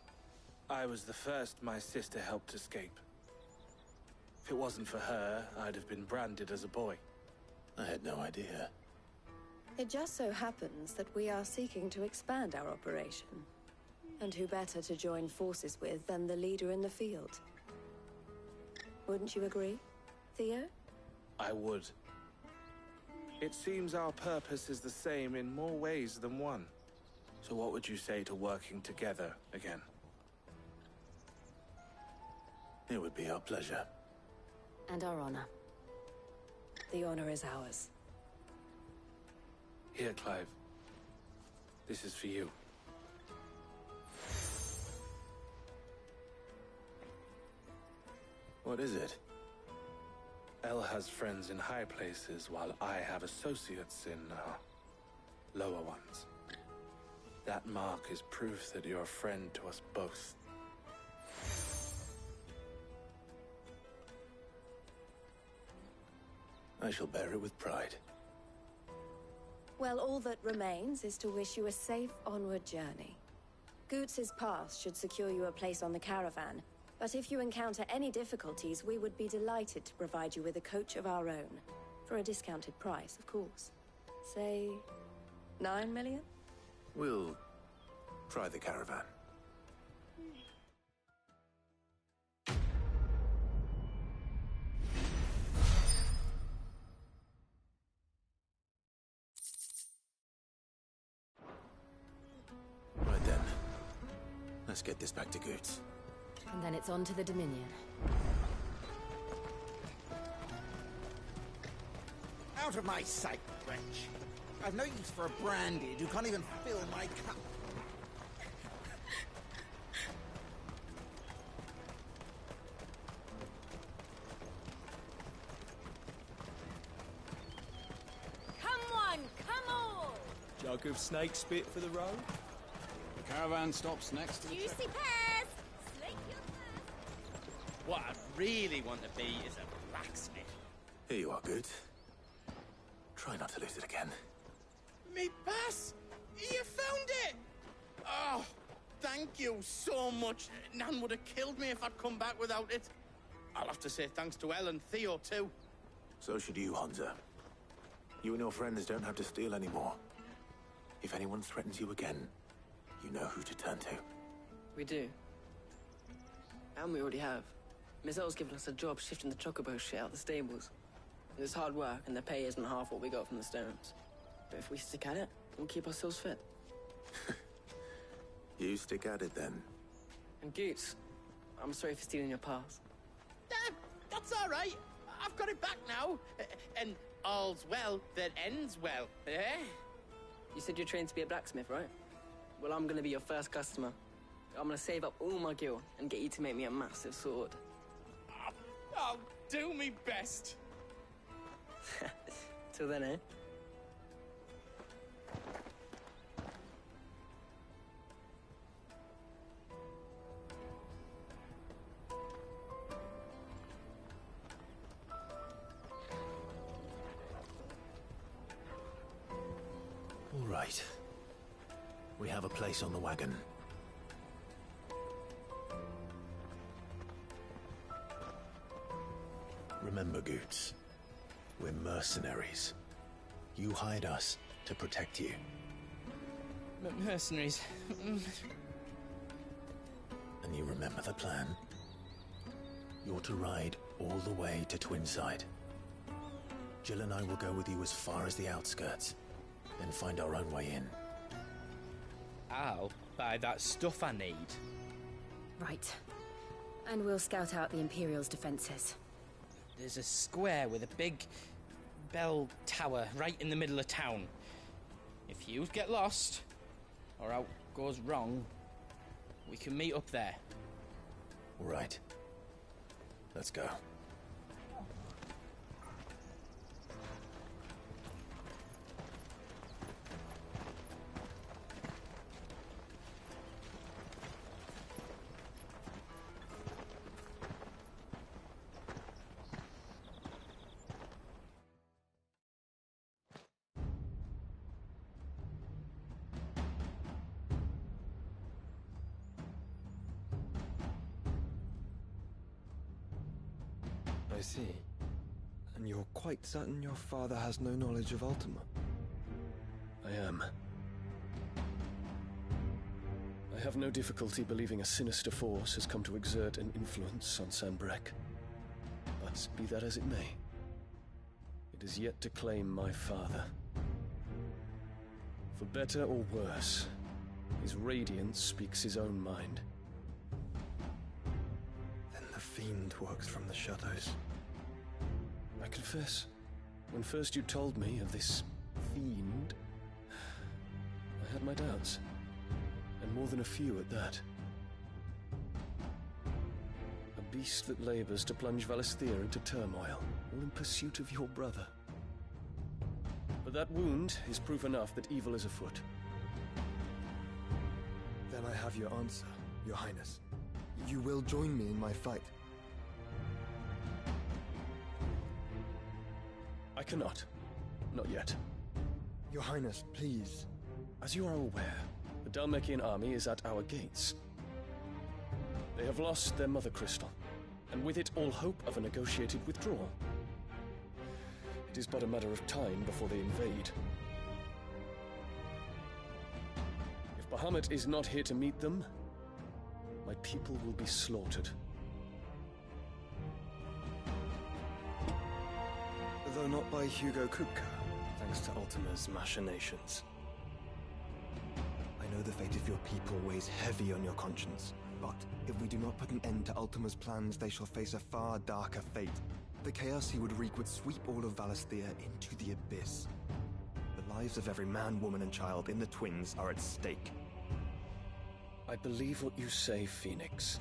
I was the first my sister helped escape. If it wasn't for her, I'd have been branded as a boy. I had no idea. It just so happens that we are seeking to expand our operation. And who better to join forces with than the leader in the field? Wouldn't you agree, Theo? I would. It seems our purpose is the same in more ways than one. So what would you say to working together again? It would be our pleasure. And our honor. The honor is ours. Here, Clive. This is for you. What is it? El has friends in high places, while I have associates in, lower ones. That mark is proof that you're a friend to us both. I shall bear it with pride. Well, all that remains is to wish you a safe onward journey. Goots' pass should secure you a place on the caravan, but if you encounter any difficulties, we would be delighted to provide you with a coach of our own. For a discounted price, of course. Say, 9 million? We'll try the caravan. Right then. Let's get this back to Goots. And then it's on to the Dominion. Out of my sight, wretch. I've no use for a brandy who can't even fill my cup. Come on, come on! Jug of snake spit for the road? The caravan stops next to the... Juicy pears! Slake your thirst! What I really want to be is a blacksmith. Here you are, Goots. Try not to lose it again. Me pass! You found it! Oh, thank you so much. Nan would have killed me if I'd come back without it. I'll have to say thanks to Elle and Theo, too. So should you, Hansa. You and your friends don't have to steal anymore. If anyone threatens you again, you know who to turn to. We do. And we already have. Miss Elle's given us a job shifting the chocobo shit out the stables. It's hard work, and the pay isn't half what we got from the Stones. But if we stick at it, we'll keep ourselves fit. You stick at it, then. And Goots, I'm sorry for stealing your pass. That's all right. I've got it back now. And all's well that ends well, eh? You said you're trained to be a blacksmith, right? Well, I'm gonna be your first customer. I'm gonna save up all my gil and get you to make me a massive sword. I'll do me best. Till then, eh? All right. We have a place on the wagon. Remember, Goots, we're mercenaries. You hired us to protect you. Mercenaries. And you remember the plan? You're to ride all the way to Twinside. Jill and I will go with you as far as the outskirts, then find our own way in. I'll buy that stuff I need. Right. And we'll scout out the Imperial's defenses. There's a square with a big bell tower right in the middle of town. If you get lost, or out goes wrong, we can meet up there. All right. Let's go. I see. And you're quite certain your father has no knowledge of Ultima? I am. I have no difficulty believing a sinister force has come to exert an influence on Sanbreque. But be that as it may, it is yet to claim my father. For better or worse, his radiance speaks his own mind. Then the fiend works from the shadows. I confess, when first you told me of this fiend, I had my doubts. And more than a few at that. A beast that labors to plunge Valisthea into turmoil, all in pursuit of your brother. But that wound is proof enough that evil is afoot. Then I have your answer, Your Highness. You will join me in my fight. I cannot. Not yet. Your Highness, please. As you are aware, the Dhalmekian army is at our gates. They have lost their mother crystal, and with it all hope of a negotiated withdrawal. It is but a matter of time before they invade. If Bahamut is not here to meet them, my people will be slaughtered. Though not by Hugo Kupka, thanks to Ultima's machinations. I know the fate of your people weighs heavy on your conscience, but if we do not put an end to Ultima's plans, they shall face a far darker fate. The chaos he would wreak would sweep all of Valisthea into the abyss. The lives of every man, woman, and child in the Twins are at stake. I believe what you say, Phoenix.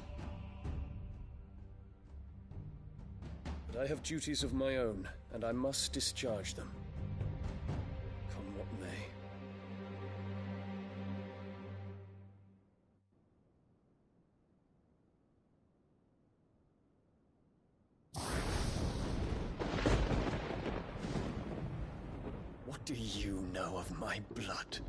But I have duties of my own, and I must discharge them. Come what may. What do you know of my blood?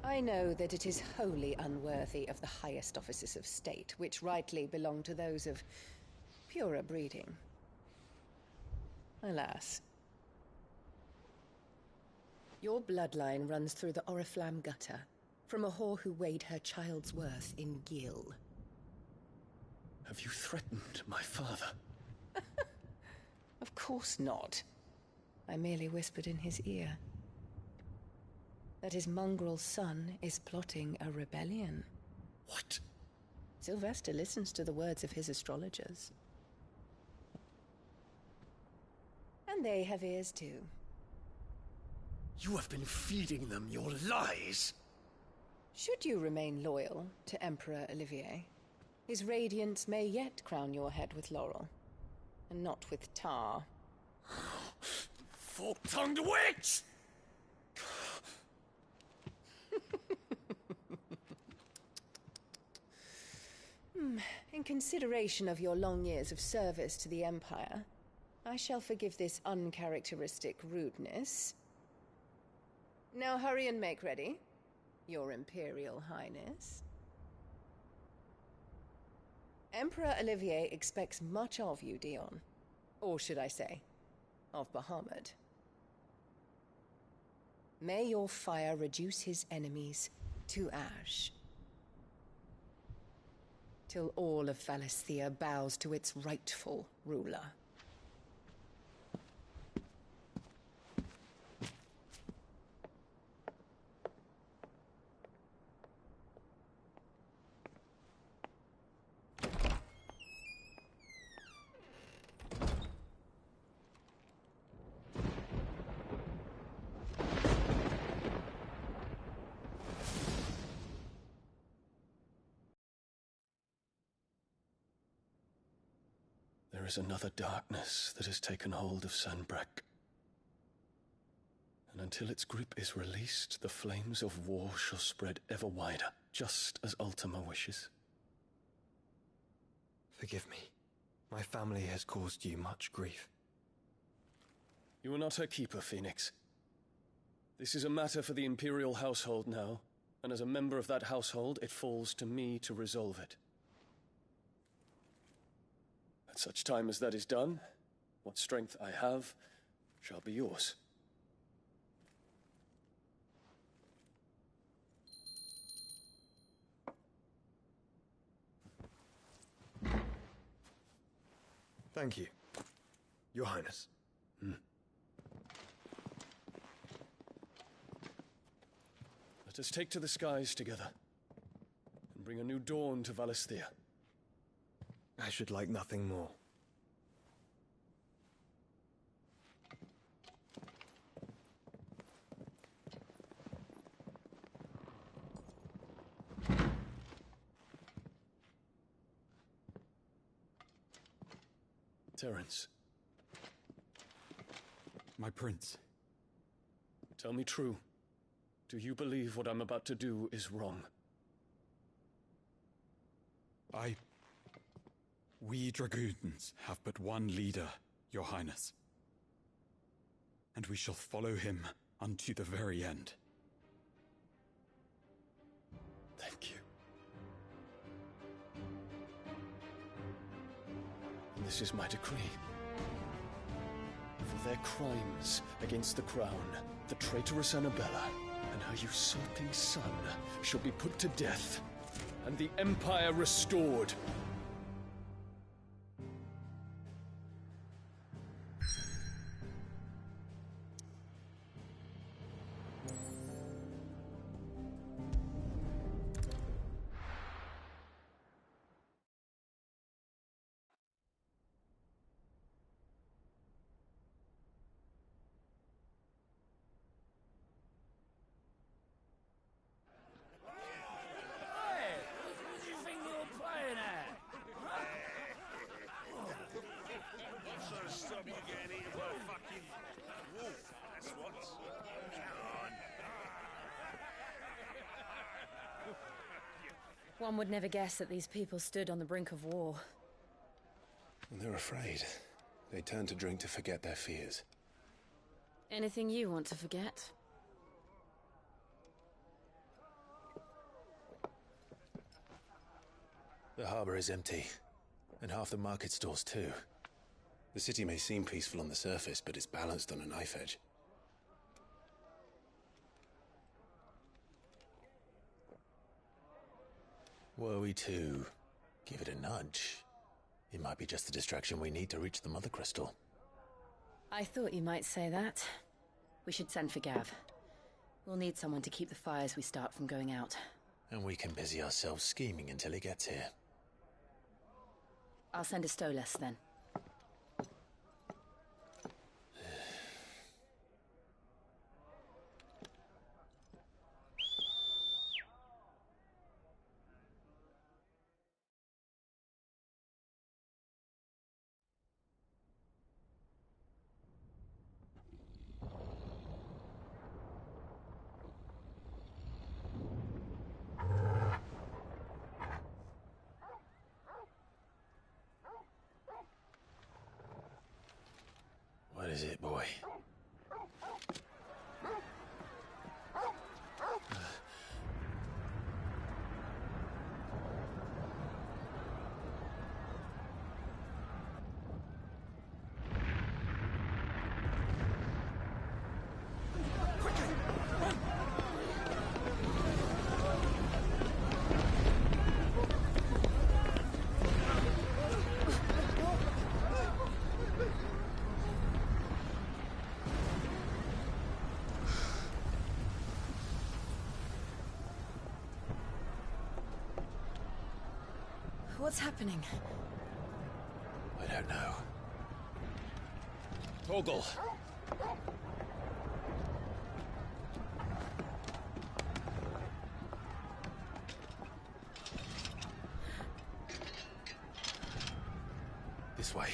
I know that it is wholly unworthy of the highest offices of state, which rightly belong to those of purer breeding. Alas. Your bloodline runs through the Oriflamme gutter, from a whore who weighed her child's worth in gil. Have you threatened my father? Of course not. I merely whispered in his ear that his mongrel son is plotting a rebellion. What? Sylvester listens to the words of his astrologers. And they have ears too. You have been feeding them your lies! Should you remain loyal to Emperor Olivier, his radiance may yet crown your head with laurel, and not with tar. Fork-tongued witch! In consideration of your long years of service to the Empire, I shall forgive this uncharacteristic rudeness. Now hurry and make ready, Your Imperial Highness. Emperor Olivier expects much of you, Dion. Or should I say, of Bahamut. May your fire reduce his enemies to ash, till all of Valisthea bows to its rightful ruler. There is another darkness that has taken hold of Sanbreque. And until its grip is released, the flames of war shall spread ever wider, just as Ultima wishes. Forgive me. My family has caused you much grief. You are not her keeper, Phoenix. This is a matter for the Imperial household now, and as a member of that household, it falls to me to resolve it. At such time as that is done, what strength I have shall be yours. Thank you, Your Highness. Let us take to the skies together, and bring a new dawn to Valisthea. I should like nothing more. Terence. My prince. Tell me true. Do you believe what I'm about to do is wrong? We dragoons have but one leader, Your Highness. And we shall follow him unto the very end. Thank you. And this is my decree. For their crimes against the crown, the traitorous Annabella and her usurping son shall be put to death, and the Empire restored. One would never guess that these people stood on the brink of war. And they're afraid. They turn to drink to forget their fears. Anything you want to forget? The harbor is empty, and half the market stalls too. The city may seem peaceful on the surface, but it's balanced on a knife edge. Were we to give it a nudge, it might be just the distraction we need to reach the Mother Crystal. I thought you might say that. We should send for Gav. We'll need someone to keep the fires we start from going out. And we can busy ourselves scheming until he gets here. I'll send a Stolas then. What is it, boy? What's happening? I don't know. Torgal! This way.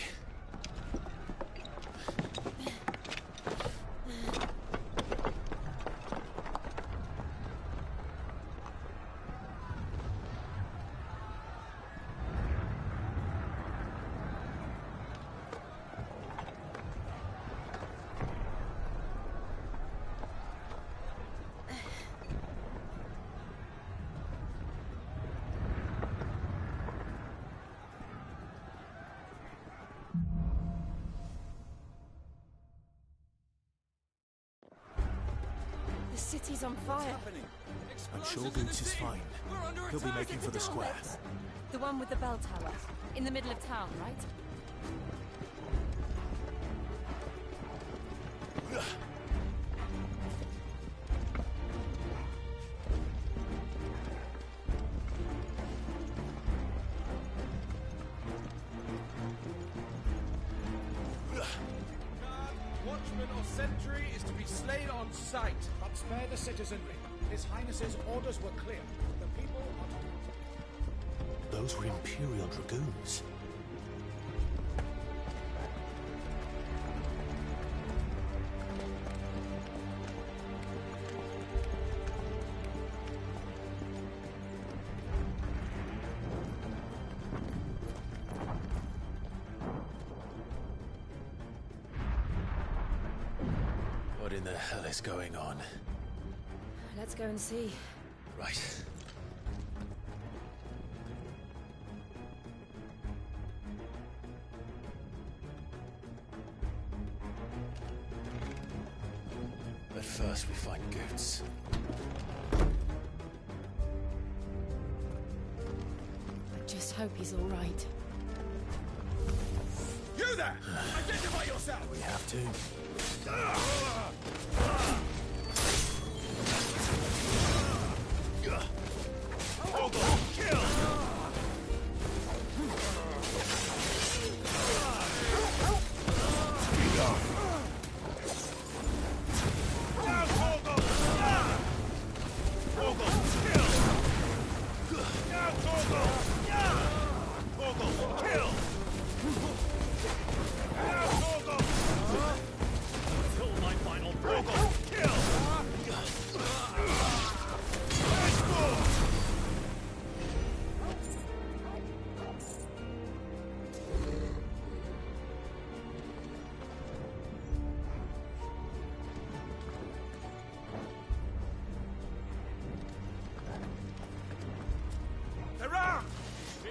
The city's on fire. I'm sure Goose is fine. He'll be making for the square. The one with the bell tower. In the middle of town, right? Watchman or sentry is to be slain on sight. But spare the citizenry. His Highness's orders were clear. The people are... Those were Imperial Dragoons. the hell is going on? Let's go and see. Right. But first we find Goetz. I just hope he's all right. You there! Identify yourself! We have to. Kill!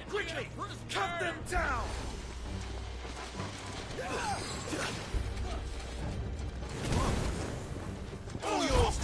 Quickly! Cut them down! All yours,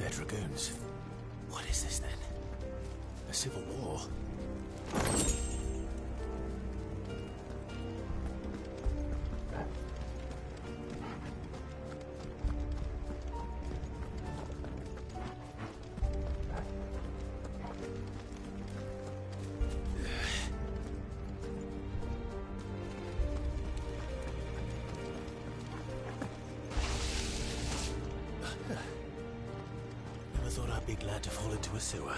They're dragoons. What is this then? A civil war? Never thought I'd be glad to fall into a sewer.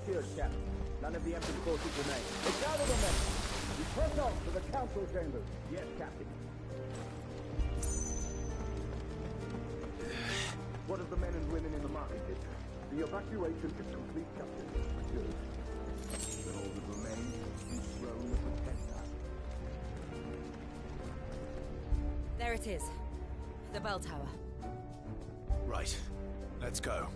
Secured, Captain. None of the entrance forces remain. Gather the men! We press on to the council chambers. Yes, Captain. What of the men and women in the market district? The evacuation is complete, Captain. Good. Then all that remains is throne the Protector. There it is. The bell tower. Right. Let's go.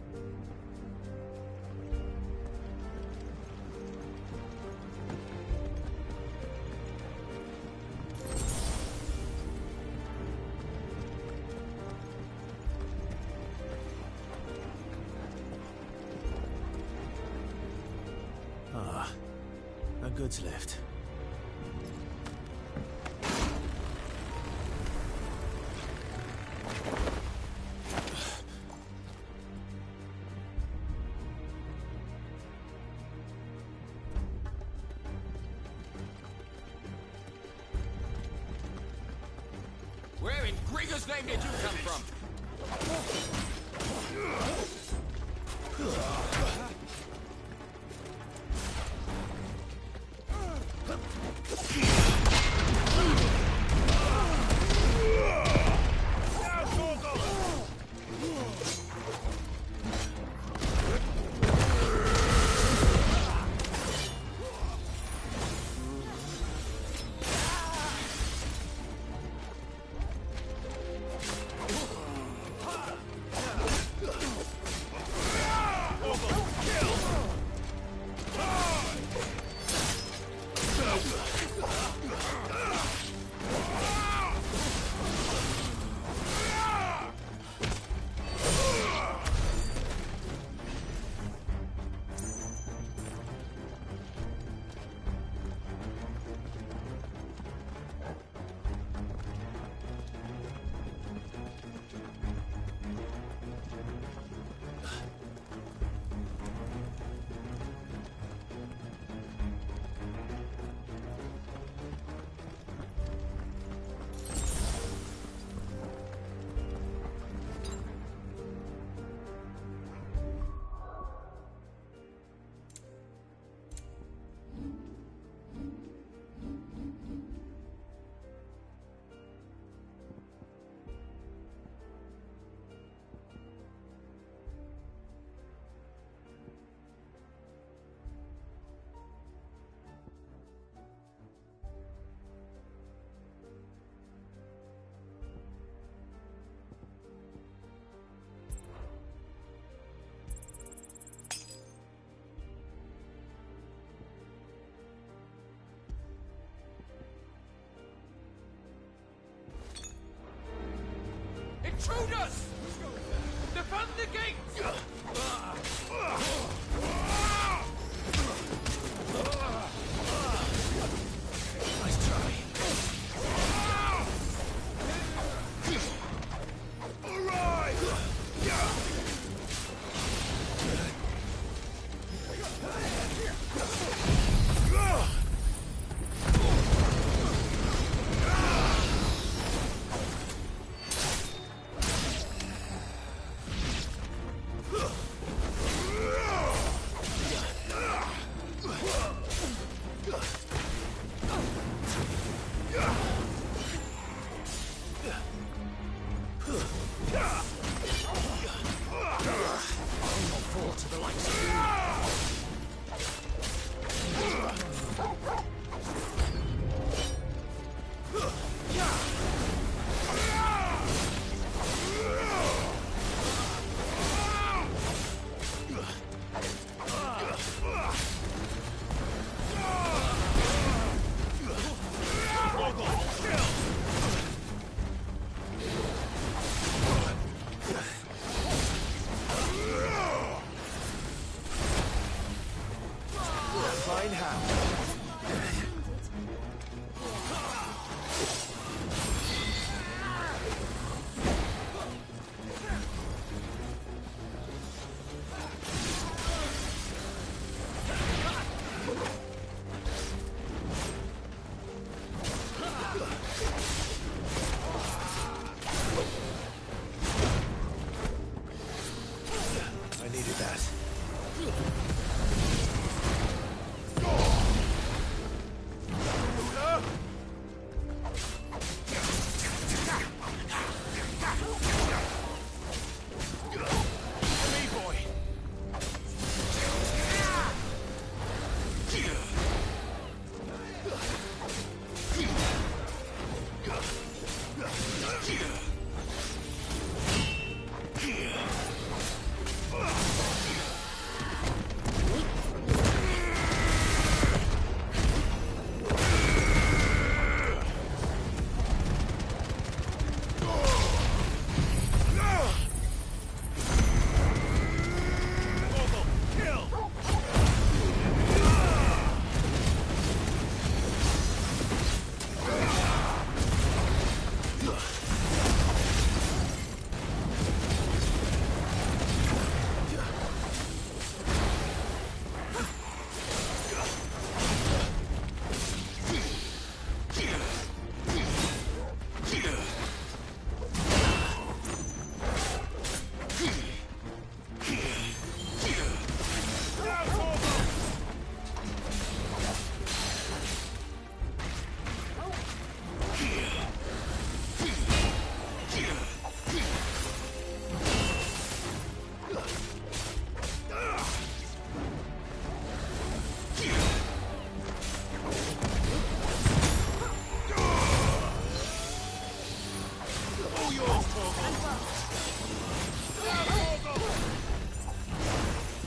A goods lift. Where in Grieger's name did you come from? the gate! Nice try. All right! Fine how. I needed that.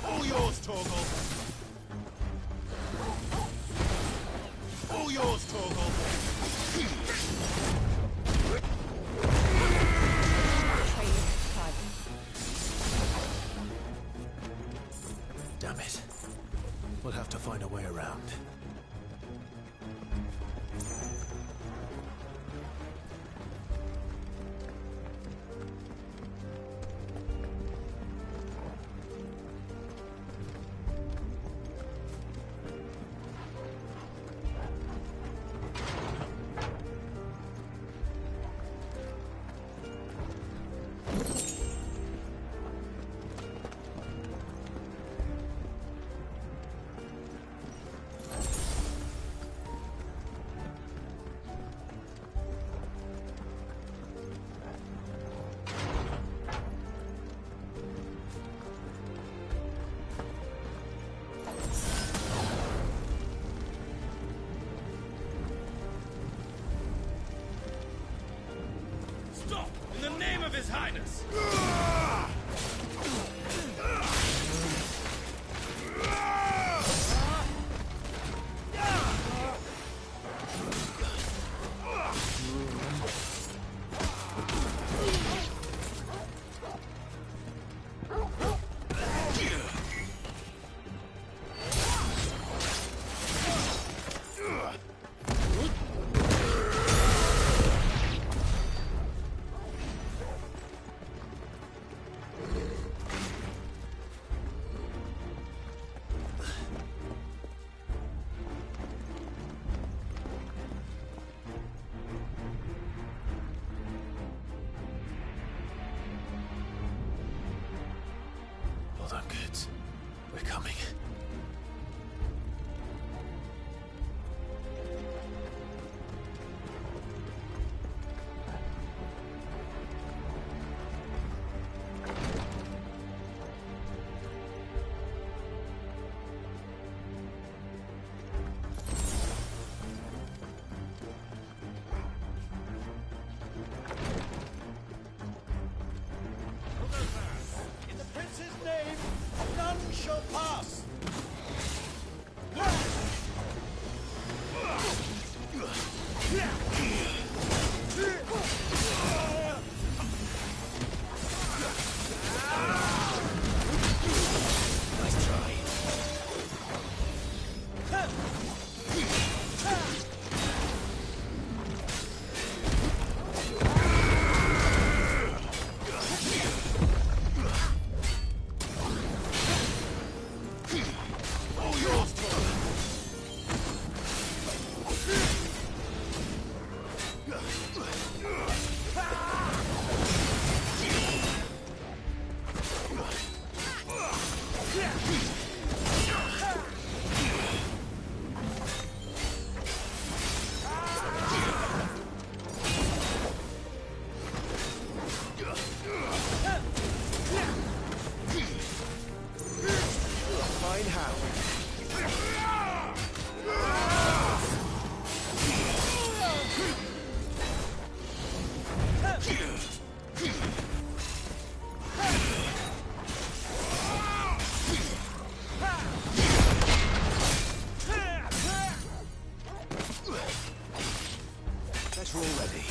All yours, Torgal! All yours, Torgal! Damn it. We'll have to find a way around. done, kids. We're coming. In the prince's name, none shall pass. Nice try. All yours, Tor. Fine how. Let's roll ready.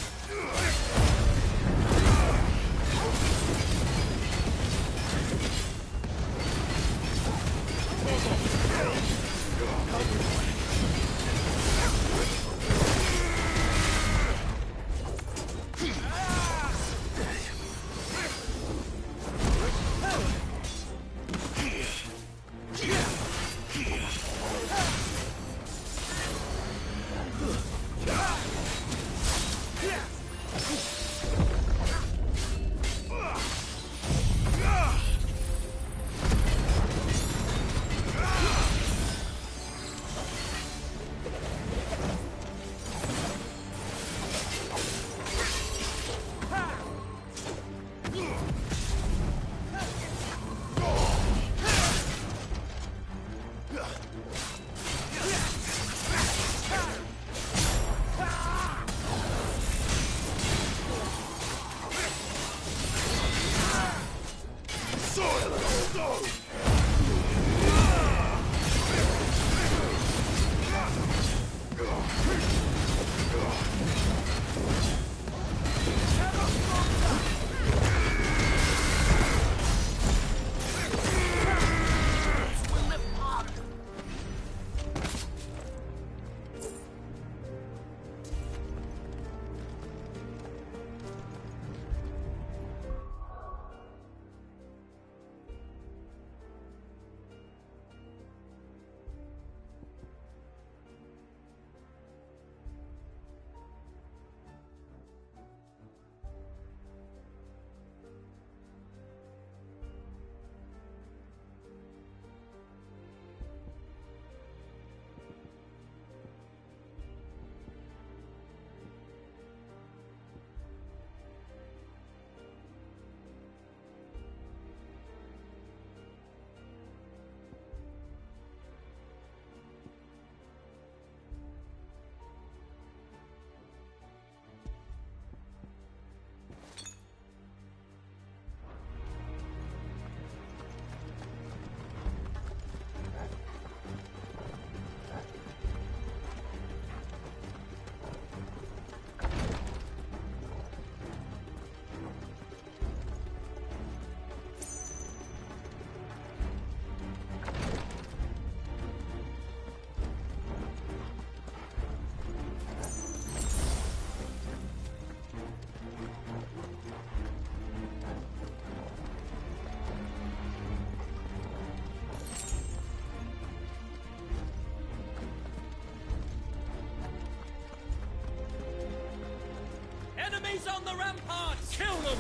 Enemies on the ramparts! Kill them!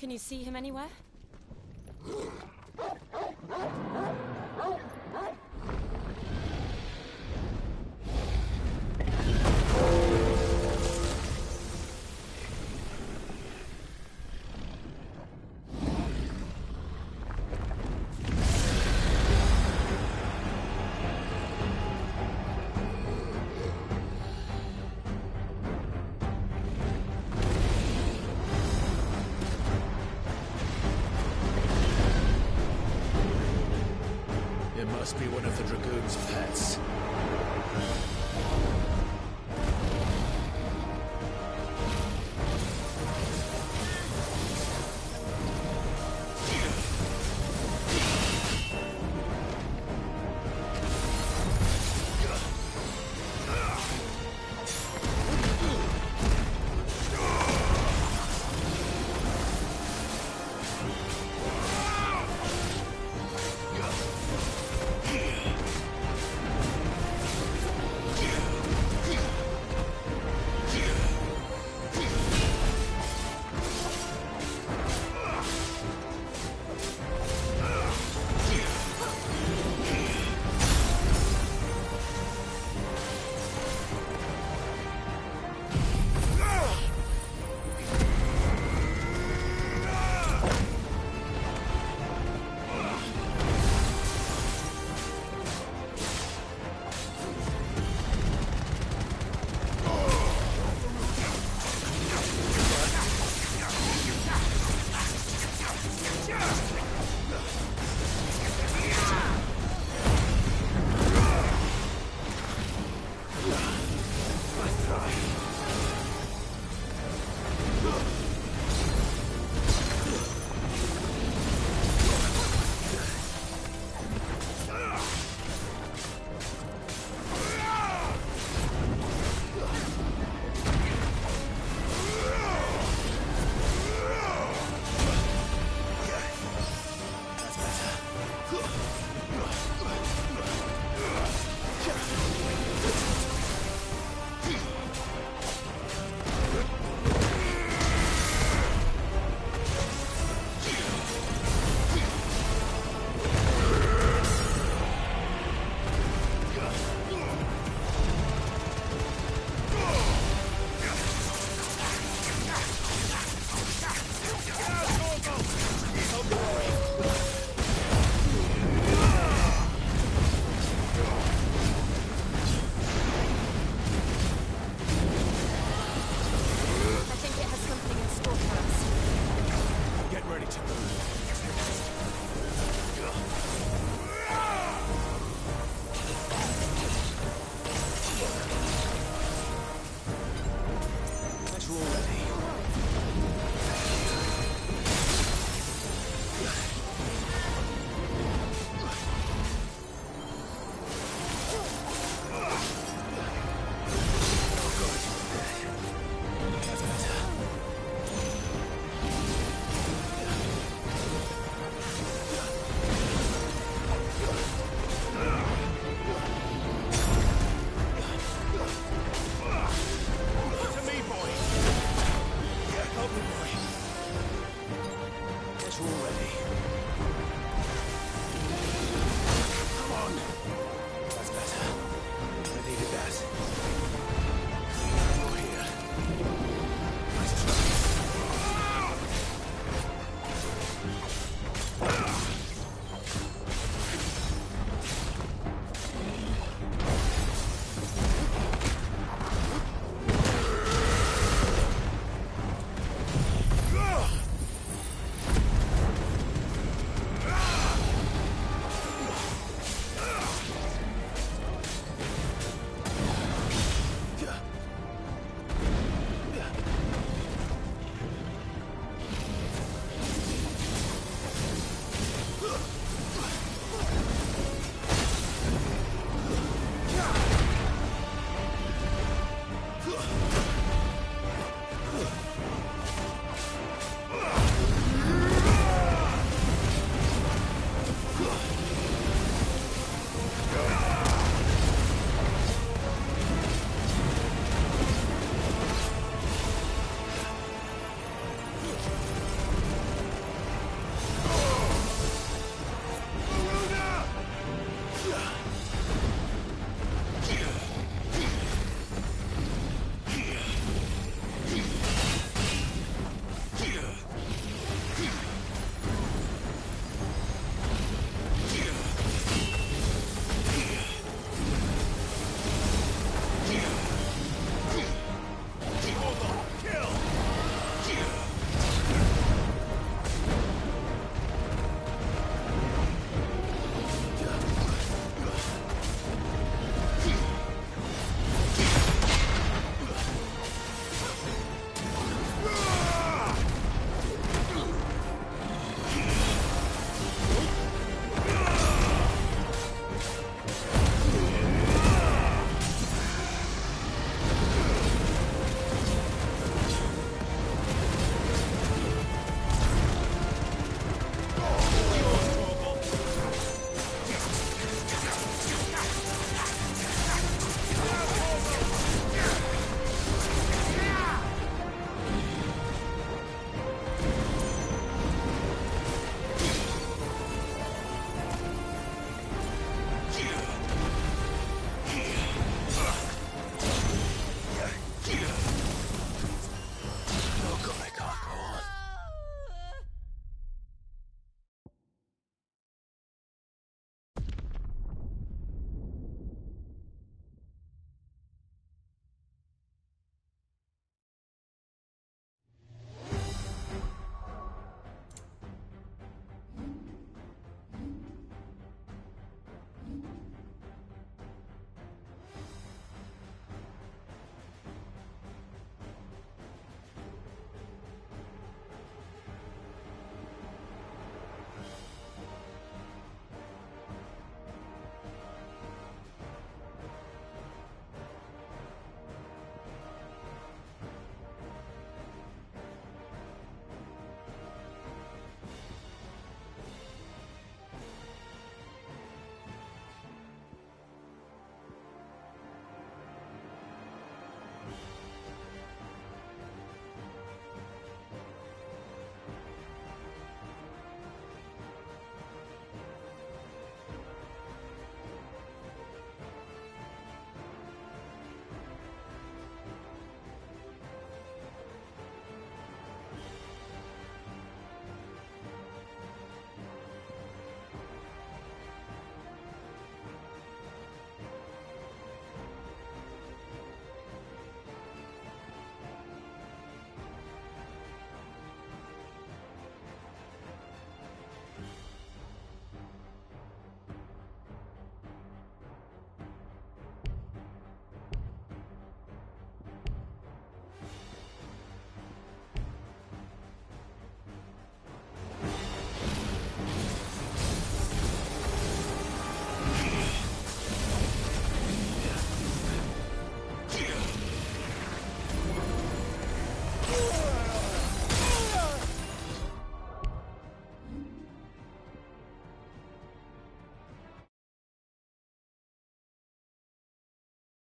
Can you see him anywhere? It must be one of the Dragoon's pets.